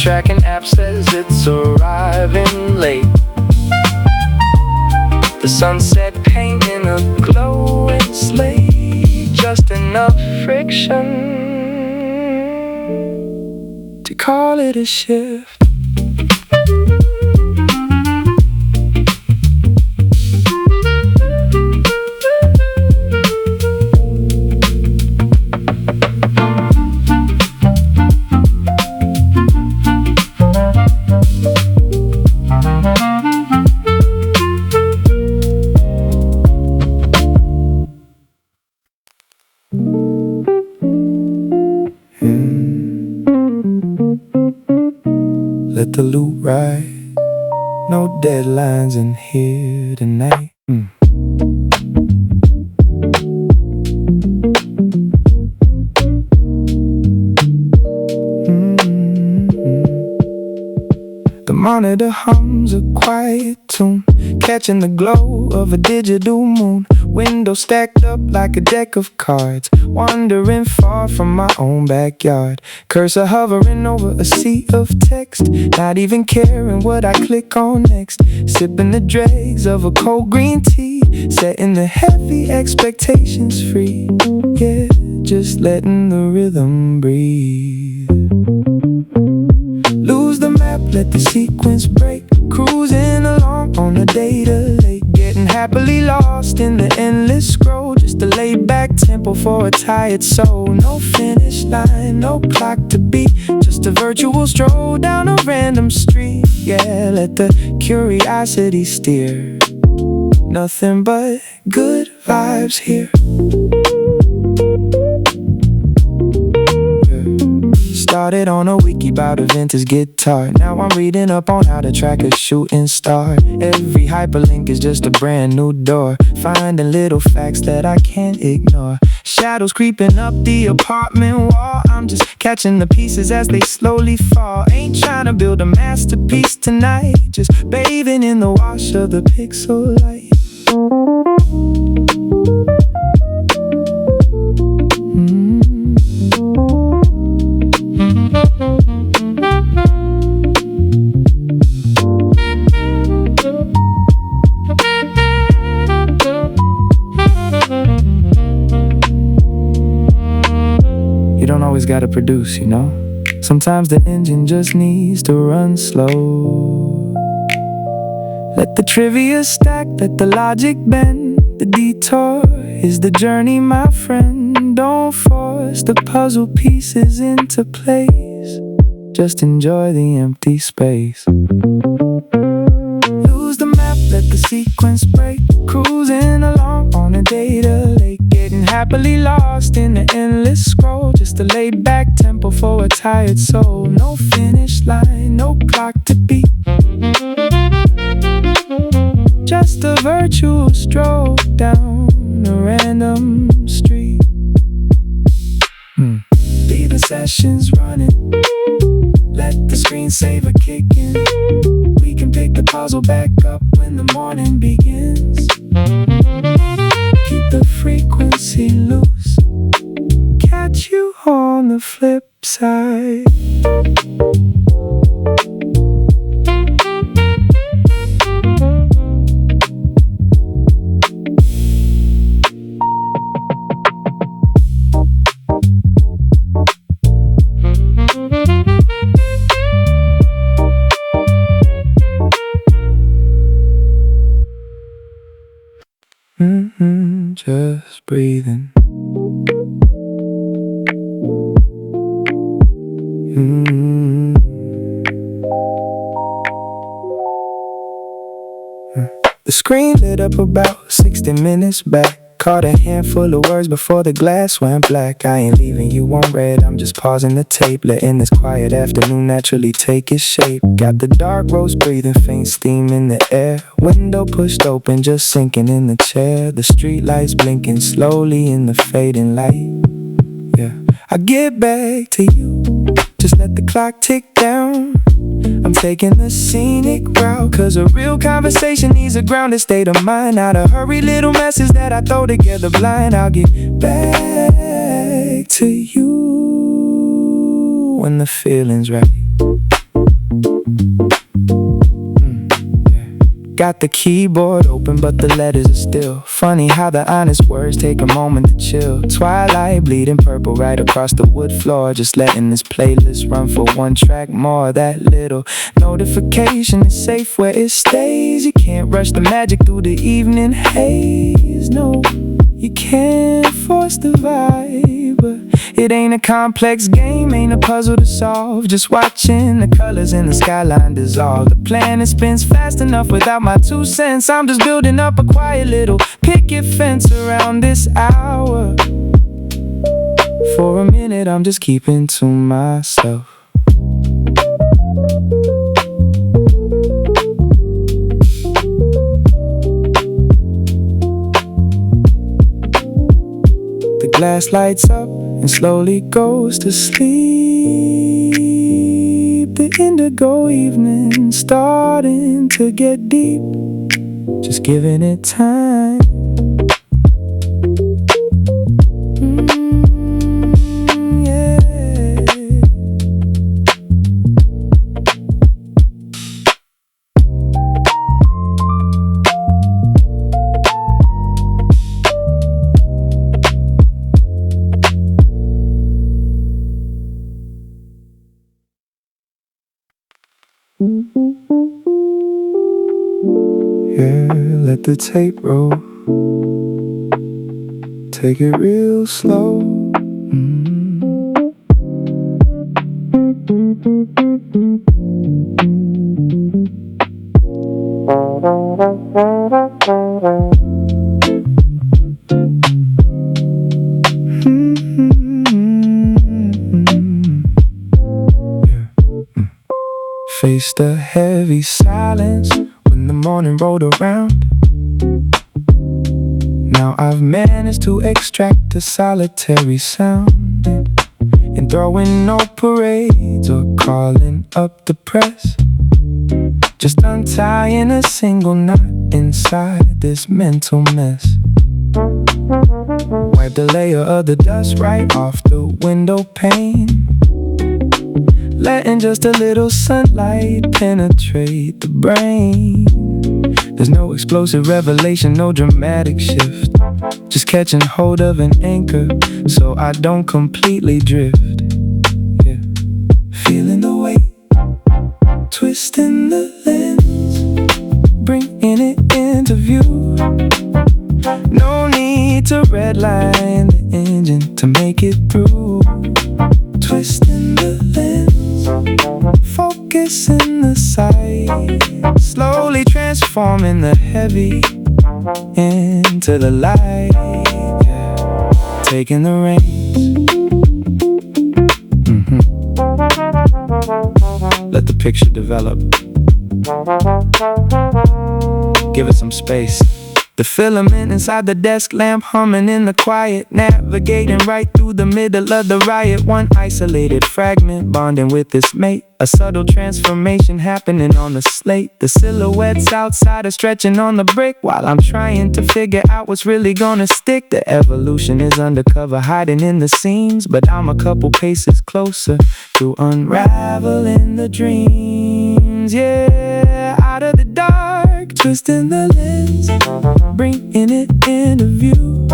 tracking app says it's arriving late. The sunset painting a glowing slate. Just enough friction to call it a shift. Let the loot ride. No deadlines in here tonight. The monitor hums a quiet tune, catching the glow of a digital moon. Windows stacked up like a deck of cards, wandering far from my own backyard. Cursor hovering over a sea of text, not even caring what I click on next. Sipping the dregs of a cold green tea, setting the heavy expectations free. Yeah, just letting the rhythm breathe. Lose the map, let the sequence break. Cruising along on a data lake, getting happily lost in the endless scroll. Just a laid-back tempo for a tired soul. No finish line, no clock to beat, just a virtual stroll down a random street. Yeah, let the curiosity steer. Nothing but good vibes here. Started on a wiki about a vintage guitar. Now I'm reading up on how to track a shooting star. Every hyperlink is just a brand new door, finding little facts that I can't ignore. Shadows creeping up the apartment wall, I'm just catching the pieces as they slowly fall. Ain't trying to build a masterpiece tonight, just bathing in the wash of the pixel light. You don't always gotta produce, you know? Sometimes the engine just needs to run slow. Let the trivia stack, let the logic bend. The detour is the journey, my friend. Don't force the puzzle pieces into place, just enjoy the empty space. Lose the map, let the sequence break. Cruising along on a data lake, getting happily lost in the endless scroll. Just a laid-back tempo for a tired soul. No finish line, no clock to beat, just a virtual stroll down a random street. Leave the sessions running, let the screensaver kick in. We can pick the puzzle back up when the morning begins. Keep the frequency loose, catch you on the flip side. Just breathing. The screen lit up about 60 minutes back. Caught a handful of words before the glass went black. I ain't leaving you on red, I'm just pausing the tape, letting this quiet afternoon naturally take its shape. Got the dark rose breathing, faint steam in the air. Window pushed open, just sinking in the chair. The street lights blinking slowly in the fading light. Yeah, I get back to you, just let the clock tick down. I'm taking the scenic route, cause a real conversation needs a grounded state of mind. Not a hurried little message that I throw together blind. I'll get back to you when the feeling's right. got the keyboard open, but the letters are still. Funny how the honest words take a moment to chill. Twilight bleeding purple right across the wood floor. Just letting this playlist run for one track more. That little notification is safe where it stays. You can't rush the magic through the evening haze. No, you can't force the vibe, but it ain't a complex game, ain't a puzzle to solve. Just watching the colors in the skyline dissolve. The planet spins fast enough without my 2 cents. I'm just building up a quiet little picket fence around this hour. For a minute I'm just keeping to myself. The glass lights up and slowly goes to sleep. The indigo evening starting to get deep. Just giving it time. Yeah. Yeah, let the tape roll. Take it real slow. Face the heavy silence when the morning rolled around. Now I've managed to extract a solitary sound, and throwing no parades or calling up the press. Just untying a single knot inside this mental mess. Wipe the layer of the dust right off the window pane, letting just a little sunlight penetrate the brain. There's no explosive revelation, no dramatic shift. Just catching hold of an anchor so I don't completely drift. Yeah. Feeling the weight, twisting the lens, bringing it into view. No need to redline the engine to make it through. Twisting the lens, focusing the sight, slowly transforming the heavy into the light. Yeah. Taking the reins, let the picture develop. Give it some space. The filament inside the desk lamp humming in the quiet, navigating right through the middle of the riot. One isolated fragment bonding with its mate. A subtle transformation happening on the slate. The silhouettes outside are stretching on the brick while I'm trying to figure out what's really gonna stick. The evolution is undercover, hiding in the seams, but I'm a couple paces closer to unraveling the dreams. Yeah, out of the dark, twisting the lens, bringing it into view.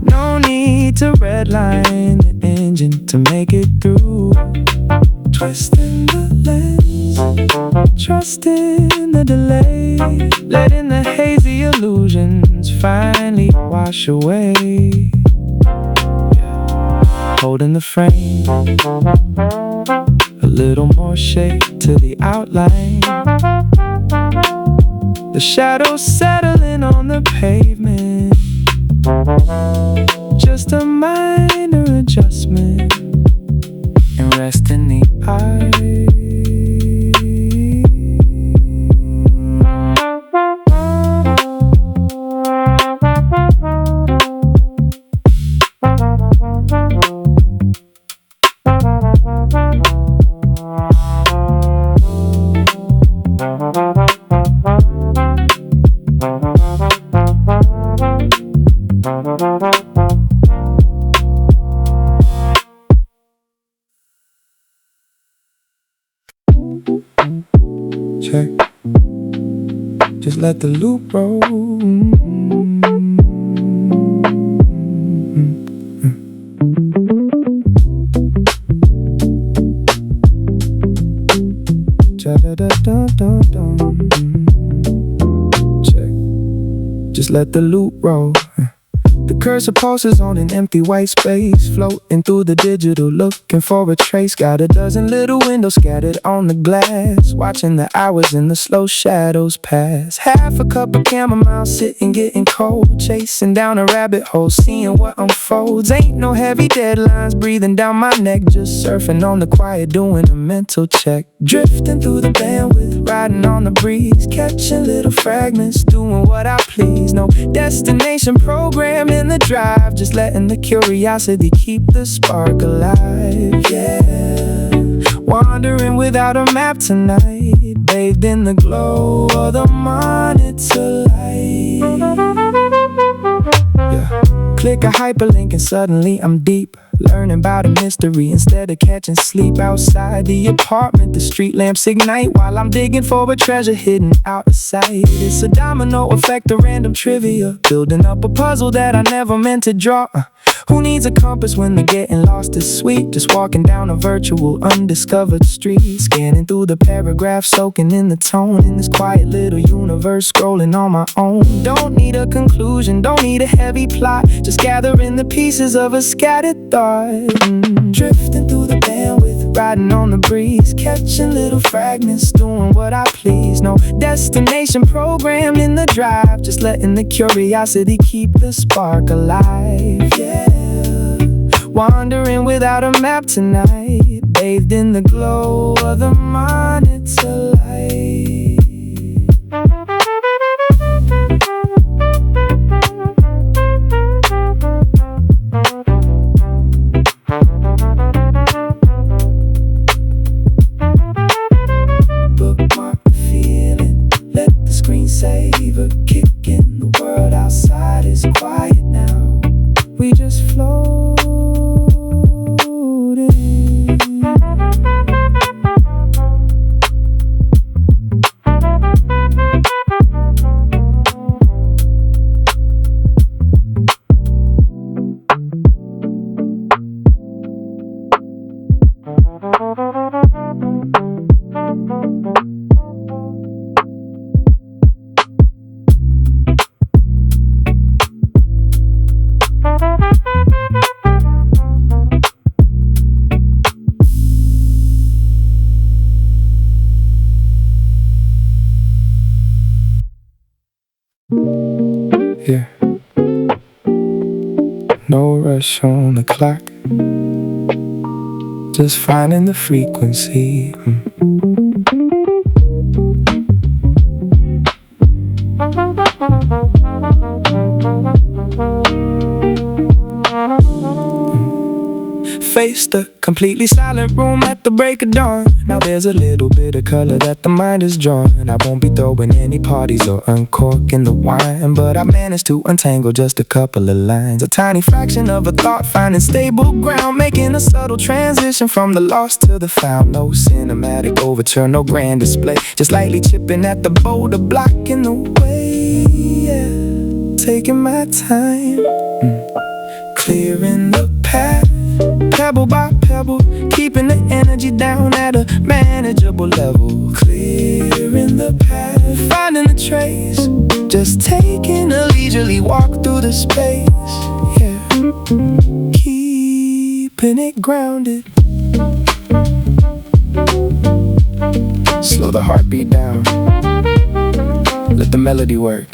No need to redline the engine to make it through. Twisting the lens, trusting the delay, letting the hazy illusions finally wash away. Holding the frame, a little more shape to the outline. The shadows settling on the pavement. Just a minor adjustment, and rest in the eye. Check. just let the loop roll. Check. Just let the loop roll. The cursor pulses on an empty white space, floating through the digital, looking for a trace. Got a dozen little windows scattered on the glass, watching the hours in the slow shadows pass. Half a cup of chamomile, sitting getting cold, chasing down a rabbit hole, seeing what unfolds. Ain't no heavy deadlines breathing down my neck, just surfing on the quiet, doing a mental check. Drifting through the bandwidth, riding on the breeze, catching little fragments, doing what I please. No destination program in the drive, just letting the curiosity keep the spark alive. Yeah, wandering without a map tonight, bathed in the glow of the monitor light. Yeah. Click a hyperlink and suddenly I'm deep, learning about a mystery instead of catching sleep. Outside the apartment, the street lamps ignite while I'm digging for a treasure hidden out of sight. It's a domino effect of random trivia, building up a puzzle that I never meant to draw. Who needs a compass when the getting lost is sweet? Just walking down a virtual undiscovered street, scanning through the paragraphs, soaking in the tone, in this quiet little universe, scrolling on my own. Don't need a conclusion, don't need a heavy plot, just gathering the pieces of a scattered thought. Drifting through the bandwidth, riding on the breeze, catching little fragments, doing what I please. No destination program in the drive, just letting the curiosity keep the spark alive. Yeah, wandering without a map tonight, bathed in the glow of the monitor light. Bookmark the feeling, let the screensaver kick in. The world outside is quiet now, we just floating. Yeah, no rush on the clock, just finding the frequency. Face the completely silent room at the break of dawn. Now there's a little bit of color that the mind is drawn. I won't be throwing any parties or uncorking the wine, but I managed to untangle just a couple of lines. A tiny fraction of a thought finding stable ground, making a subtle transition from the lost to the found. No cinematic overture, no grand display, just lightly chipping at the boulder, blocking the way. Yeah, taking my time, clearing the path, pebble by pebble, keeping the energy down at a manageable level. Clearing the path, finding the trace, just taking a leisurely walk through the space. Yeah, keeping it grounded. Slow the heartbeat down, let the melody work.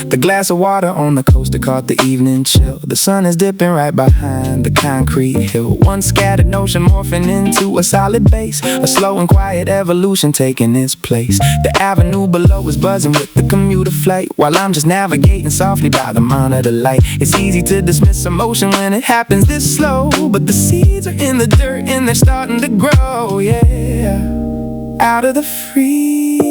The glass of water on the coaster caught the evening chill. The sun is dipping right behind the concrete hill. One scattered notion morphing into a solid base, a slow and quiet evolution taking its place. The avenue below is buzzing with the commuter flight, while I'm just navigating softly by the monitor light. It's easy to dismiss emotion when it happens this slow, but the seeds are in the dirt and they're starting to grow. Yeah, out of the freeze,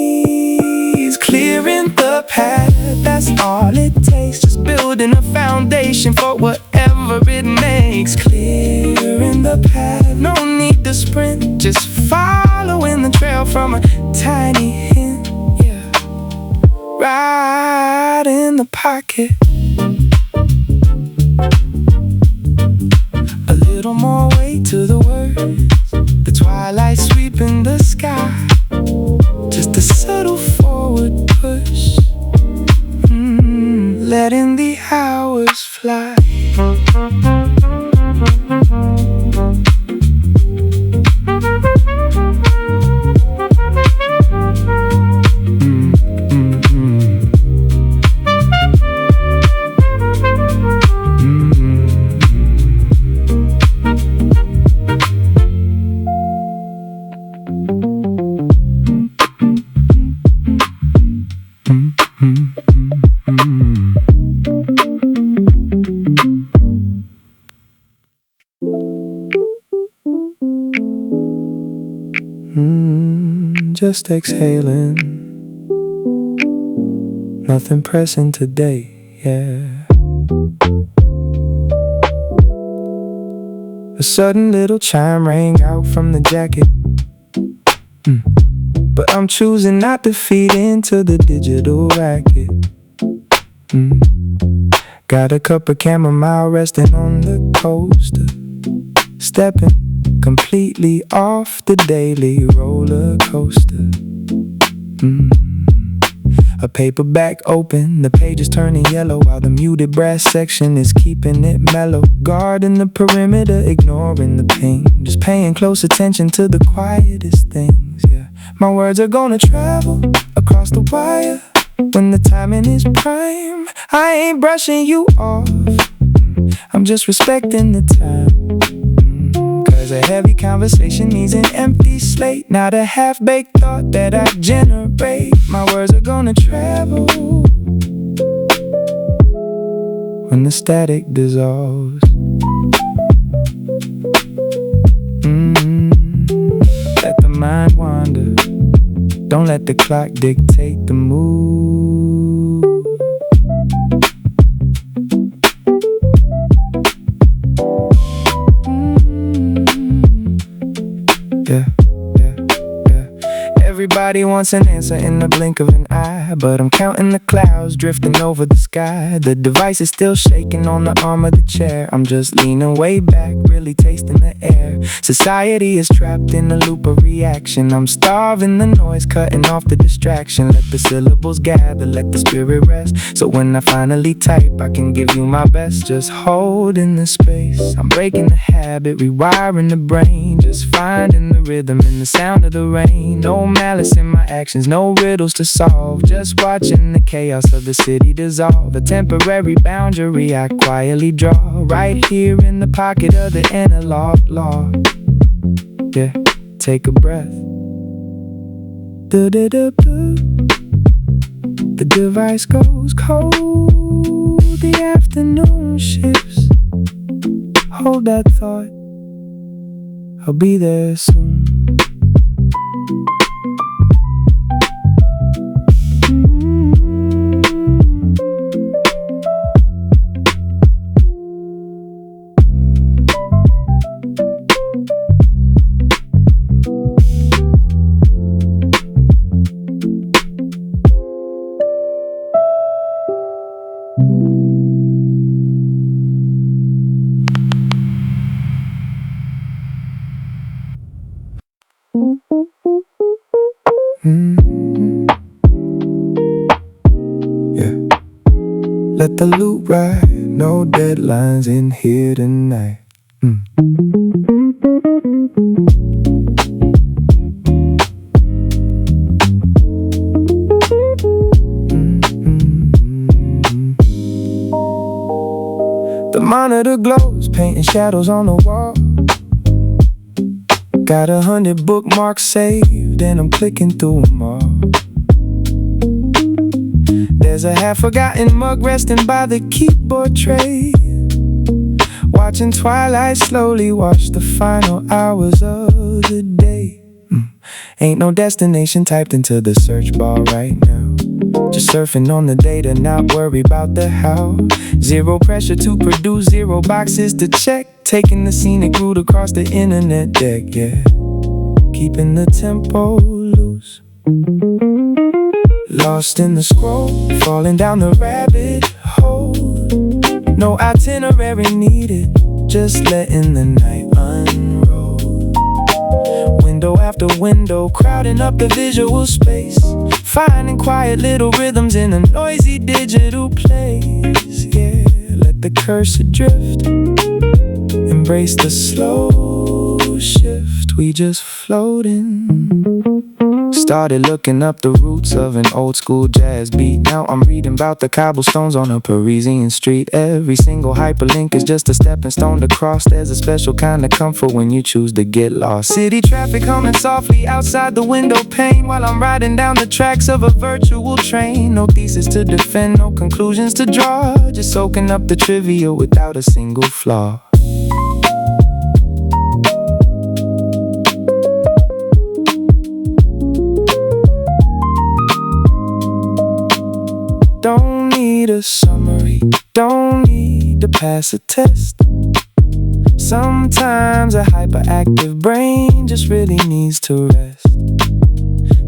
clearing the path that's all it takes. Just building a foundation for whatever it makes. Clearing the path, no need to sprint. Just following the trail from a tiny hint. Yeah, right in the pocket. A little more weight to the words. The twilight sweeping the sky. Just a subtle forward push. Letting the hours fly. Just exhaling. Nothing pressing today, yeah. A sudden little chime rang out from the jacket. But I'm choosing not to feed into the digital racket. Got a cup of chamomile resting on the coaster. Stepping completely off the daily roller coaster. A paperback open, the pages turning yellow, while the muted brass section is keeping it mellow. Guarding the perimeter, ignoring the pain, just paying close attention to the quietest things, yeah. My words are gonna travel across the wire when the timing is prime. I ain't brushing you off, I'm just respecting the time. Cause a heavy conversation needs an empty slate, not a half-baked thought that I generate. My words are gonna travel when the static dissolves. Let the mind wander, don't let the clock dictate the mood. Yeah. Everybody wants an answer in the blink of an eye, but I'm counting the clouds drifting over the sky. The device is still shaking on the arm of the chair. I'm just leaning way back, really tasting the air. Society is trapped in a loop of reaction. I'm starving the noise, cutting off the distraction. Let the syllables gather, let the spirit rest. So when I finally type, I can give you my best. Just holding the space, I'm breaking the habit, rewiring the brain. Just finding the rhythm in the sound of the rain. No malice in my actions, no riddles to solve. Just watching the chaos of the city dissolve. A temporary boundary I quietly draw, right here in the pocket of the analog law. Yeah, take a breath. The device goes cold, the afternoon shifts. Hold that thought, I'll be there soon. Yeah. Let the loop ride, no deadlines in here tonight. The monitor glows, painting shadows on the wall. Got 100 bookmarks saved and I'm clicking through them all. There's a half-forgotten mug resting by the keyboard tray, watching twilight slowly wash the final hours of the day. Ain't no destination typed into the search bar right now. Just surfing on the data, not worry about the how. Zero pressure to produce, zero boxes to check. Taking the scenic route across the internet deck, yeah. Keeping the tempo loose. Lost in the scroll, falling down the rabbit hole. No itinerary needed, just letting the night unroll. Window after window, crowding up the visual space. Finding quiet little rhythms in a noisy digital place. Yeah, let the cursor drift. Embrace the slow shift. We just floating. Started looking up the roots of an old school jazz beat. Now I'm reading about the cobblestones on a Parisian street. Every single hyperlink is just a stepping stone to cross. There's a special kind of comfort when you choose to get lost. City traffic humming softly outside the window pane, while I'm riding down the tracks of a virtual train. No thesis to defend, no conclusions to draw. Just soaking up the trivia without a single flaw. Don't need a summary, don't need to pass a test. Sometimes a hyperactive brain just really needs to rest.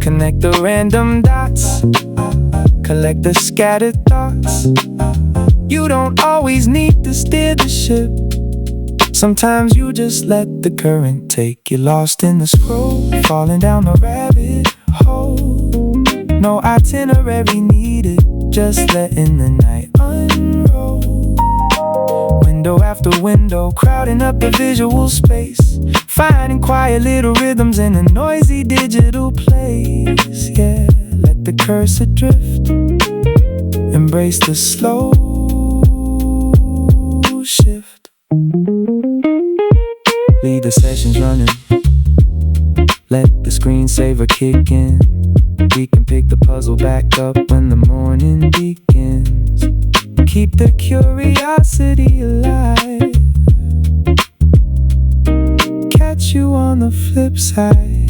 Connect the random dots, collect the scattered thoughts. You don't always need to steer the ship. Sometimes you just let the current take you. Lost in the scroll, falling down the rabbit hole. No itinerary needed, just letting the night unroll. Window after window, crowding up the visual space. Finding quiet little rhythms in a noisy digital place. Yeah, let the cursor drift. Embrace the slow shift. Leave the sessions running. Let the screensaver kick in. We can pick the puzzle back up when the morning begins. Keep the curiosity alive. Catch you on the flip side.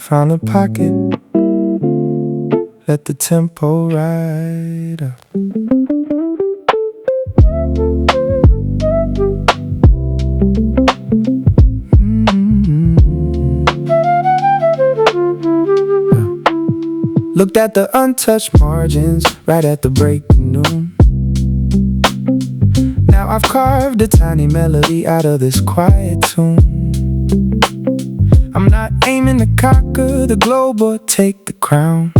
Found a pocket, let the tempo ride up. Looked at the untouched margins right at the break of noon. Now I've carved a tiny melody out of this quiet tune. I'm not aiming to conquer the globe or take the crown,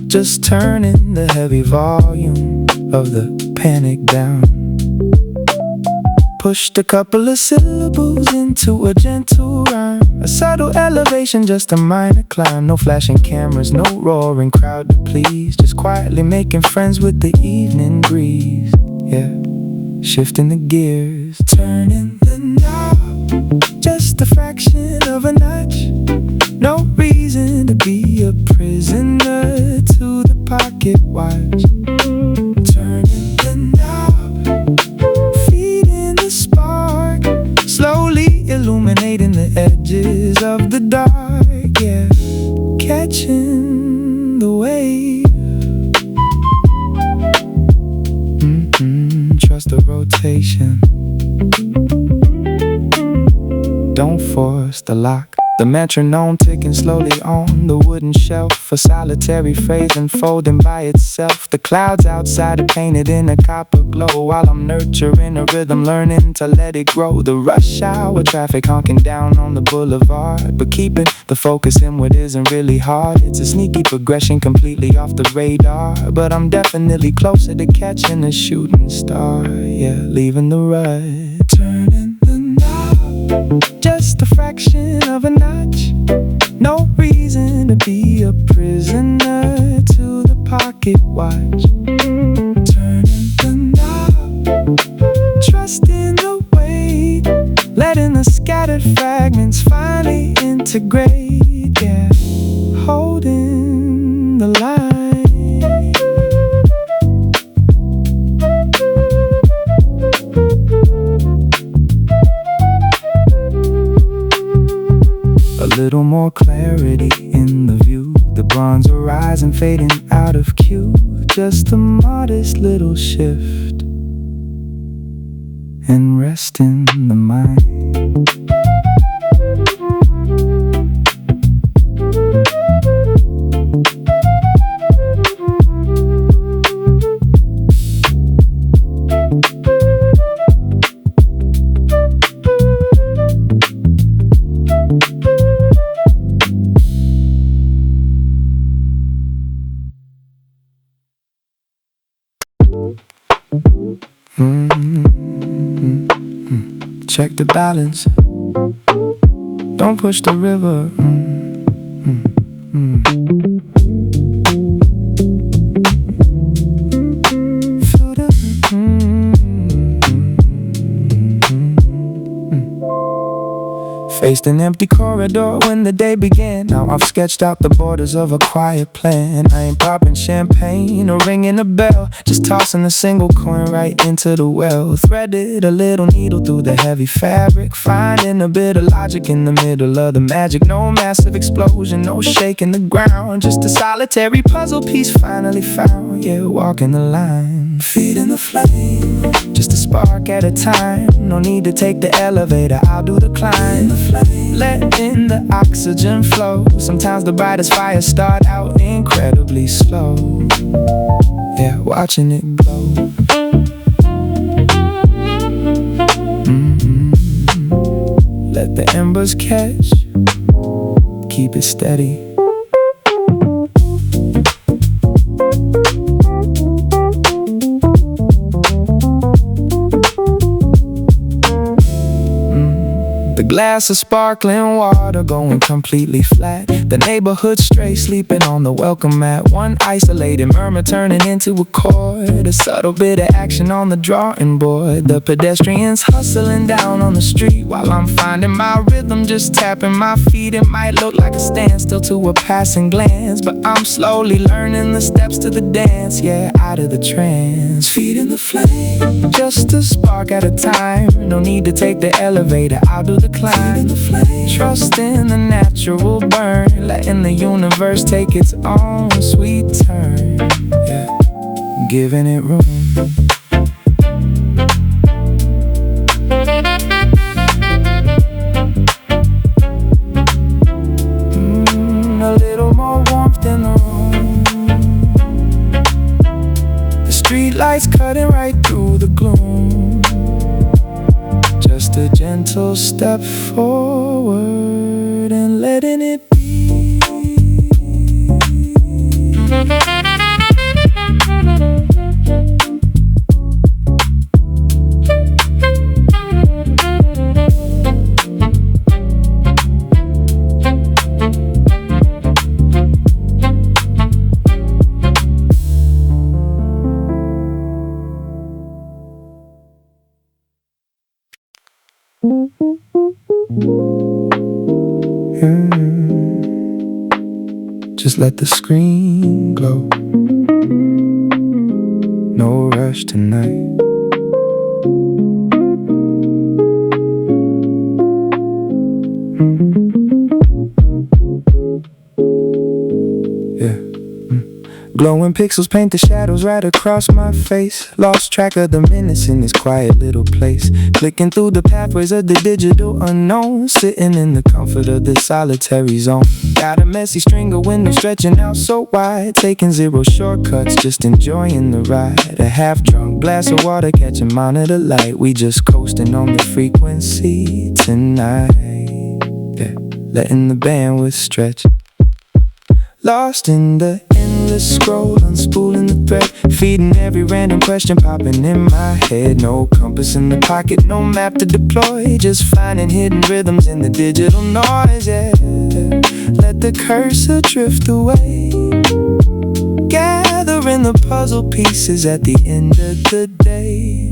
just turning the heavy volume of the panic down. Pushed a couple of syllables into a gentle rhyme. A subtle elevation, just a minor climb. No flashing cameras, no roaring crowd to please. Just quietly making friends with the evening breeze. Yeah, shifting the gears, turning the knob, just a fraction of a notch. No reason to be a prisoner to the pocket watch. Turning the knob, feeding the spark, slowly illuminating the edges of the dark. Yeah, catching the wave. Trust the rotation. Don't force the lock. The metronome ticking slowly on the wooden shelf. A solitary phrase unfolding by itself. The clouds outside are painted in a copper glow, while I'm nurturing a rhythm, learning to let it grow. The rush hour traffic honking down on the boulevard, but keeping the focus inward isn't really hard. It's a sneaky progression, completely off the radar, but I'm definitely closer to catching a shooting star. Yeah, leaving the rut, turning the knob, just a fraction of a notch. No reason to be a prisoner to the pocket pocket watch, turning the knob, trusting the weight, letting the scattered fragments finally integrate. Yeah, holding the line. A little more clarity in the view, the bronze horizon fading out of cue. Just a modest little shift and rest in the mind. Check the balance, don't push the river. Feel the Faced an empty corridor when the day began. Now I've sketched out the borders of a quiet plan. I ain't popping champagne or ringing a bell, just tossing a single coin right into the well. Threaded a little needle through the heavy fabric, finding a bit of logic in the middle of the magic. No massive explosion, no shaking the ground, just a solitary puzzle piece finally found. Yeah, walking the line, feeding the flame, just a spark at a time. No need to take the elevator, I'll do the climb. Letting the oxygen flow. Sometimes the brightest fires start out incredibly slow. Yeah, watching it glow. Let the embers catch, keep it steady. The glass of sparkling water going completely flat. The neighborhood stray sleeping on the welcome mat. One isolated murmur turning into a chord. A subtle bit of action on the drawing board. The pedestrians hustling down on the street while I'm finding my rhythm, just tapping my feet. It might look like a standstill to a passing glance, but I'm slowly learning the steps to the dance. Yeah, out of the trance, feeding the flame, just a spark at a time. No need to take the elevator, I'll do the climb. Trust in the natural burn, letting the universe take its own sweet turn. Yeah, giving it room. A little more warmth in the room. The street lights cutting right through the gloom. Just a gentle step forward and letting it be. Just let the screen glow. No rush tonight. Glowing pixels paint the shadows right across my face. Lost track of the minutes in this quiet little place. Clicking through the pathways of the digital unknown. Sitting in the comfort of this solitary zone. Got a messy string of windows stretching out so wide. Taking zero shortcuts, just enjoying the ride. A half-drunk glass of water catching monitor light. We just coasting on the frequency tonight. Yeah, letting the bandwidth stretch. Lost in the endless scroll, unspooling the thread. Feeding every random question popping in my head. No compass in the pocket, no map to deploy. Just finding hidden rhythms in the digital noise, yeah. Let the cursor drift away. Gather in the puzzle pieces at the end of the day.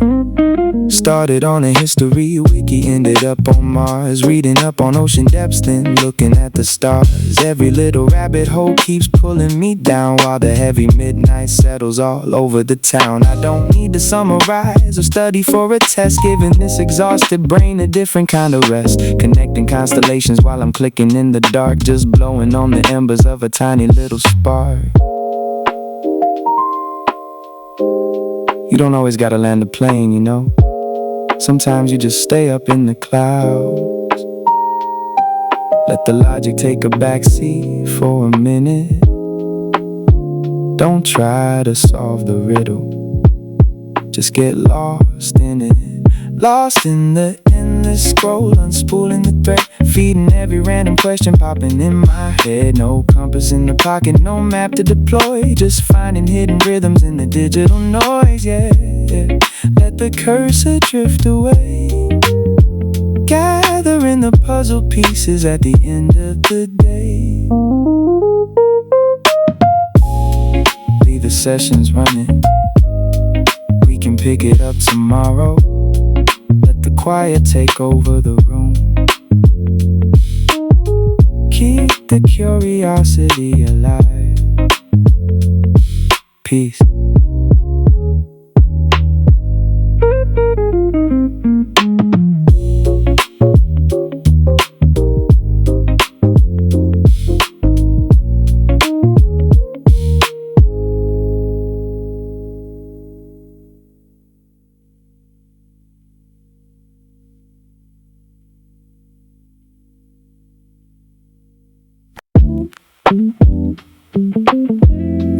Started on a history wiki, ended up on Mars, reading up on ocean depths, then looking at the stars. Every little rabbit hole keeps pulling me down, while the heavy midnight settles all over the town. I don't need to summarize or study for a test, giving this exhausted brain a different kind of rest. Connecting constellations while I'm clicking in the dark, just blowing on the embers of a tiny little spark. You don't always gotta land a plane, you know. Sometimes you just stay up in the clouds. Let the logic take a backseat for a minute. Don't try to solve the riddle, just get lost in it. Lost in the endless scroll, unspooling the thread, feeding every random question popping in my head. No compass in the pocket, no map to deploy, just finding hidden rhythms in the digital noise, yeah. Let the cursor drift away, gathering the puzzle pieces at the end of the day. Leave the sessions running, we can pick it up tomorrow. Let the quiet take over the room, keep the curiosity alive. Peace.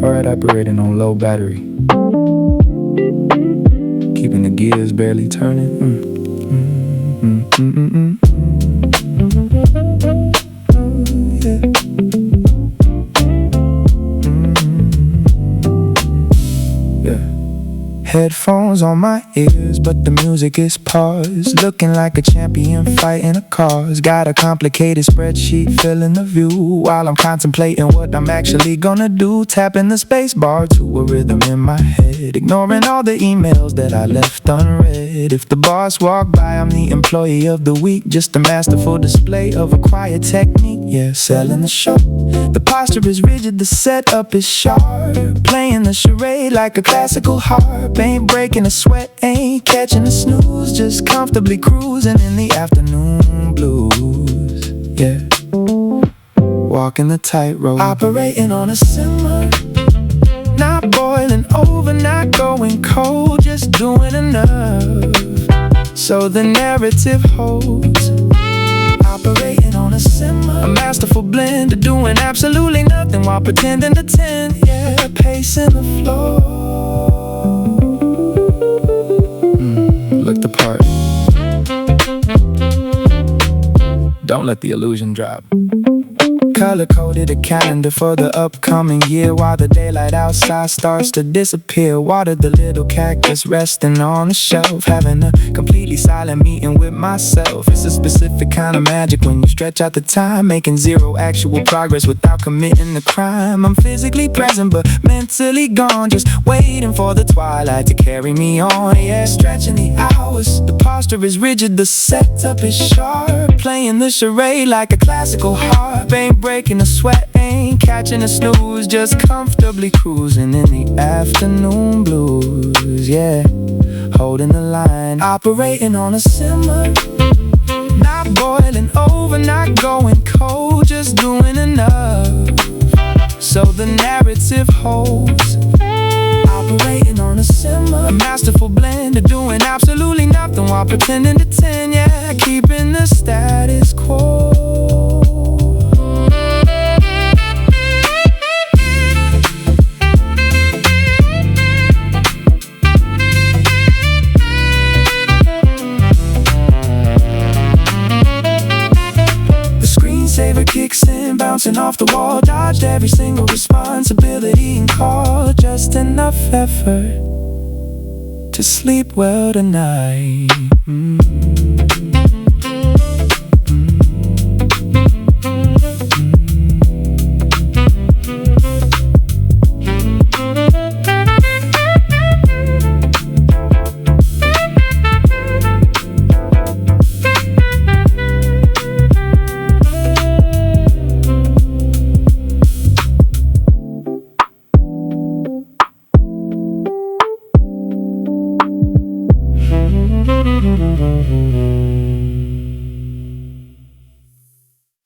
Alright, operating on low battery, keeping the gears barely turning. Headphones on my ears, but the music is paused. Looking like a champion fighting a cause. Got a complicated spreadsheet filling the view, while I'm contemplating what I'm actually gonna do. Tapping the space bar to a rhythm in my head, ignoring all the emails that I left unread. If the boss walked by, I'm the employee of the week, just a masterful display of a quiet technique. Yeah, selling the show. The posture is rigid, the setup is sharp, playing the charade like a classical harp. Ain't breaking a sweat, ain't catching a snooze, just comfortably cruising in the afternoon blues. Yeah, walking the tightrope, operating on a simmer, not boiling over, not going cold, just doing enough so the narrative holds. Operating on a simmer, a masterful blend of doing absolutely nothing while pretending to tend. Yeah, pacing the floor. Look the part. Don't let the illusion drop. Color-coded a calendar for the upcoming year, while the daylight outside starts to disappear. Watered the little cactus resting on the shelf, having a completely silent meeting with myself. It's a specific kind of magic when you stretch out the time, making zero actual progress without committing the crime. I'm physically present but mentally gone, just waiting for the twilight to carry me on. Yeah, stretching the hours, the posture is rigid, the setup is sharp, playing the charade like a classical harp. Ain't breaking a sweat, ain't catching a snooze, just comfortably cruising in the afternoon blues. Yeah, holding the line, operating on a simmer, not boiling over, not going cold, just doing enough so the narrative holds. Operating on a simmer, a masterful blend of doing absolutely nothing while pretending to tend. Yeah, keeping the status quo. Saver kicks in, bouncing off the wall, dodged every single responsibility and call. Just enough effort to sleep well tonight.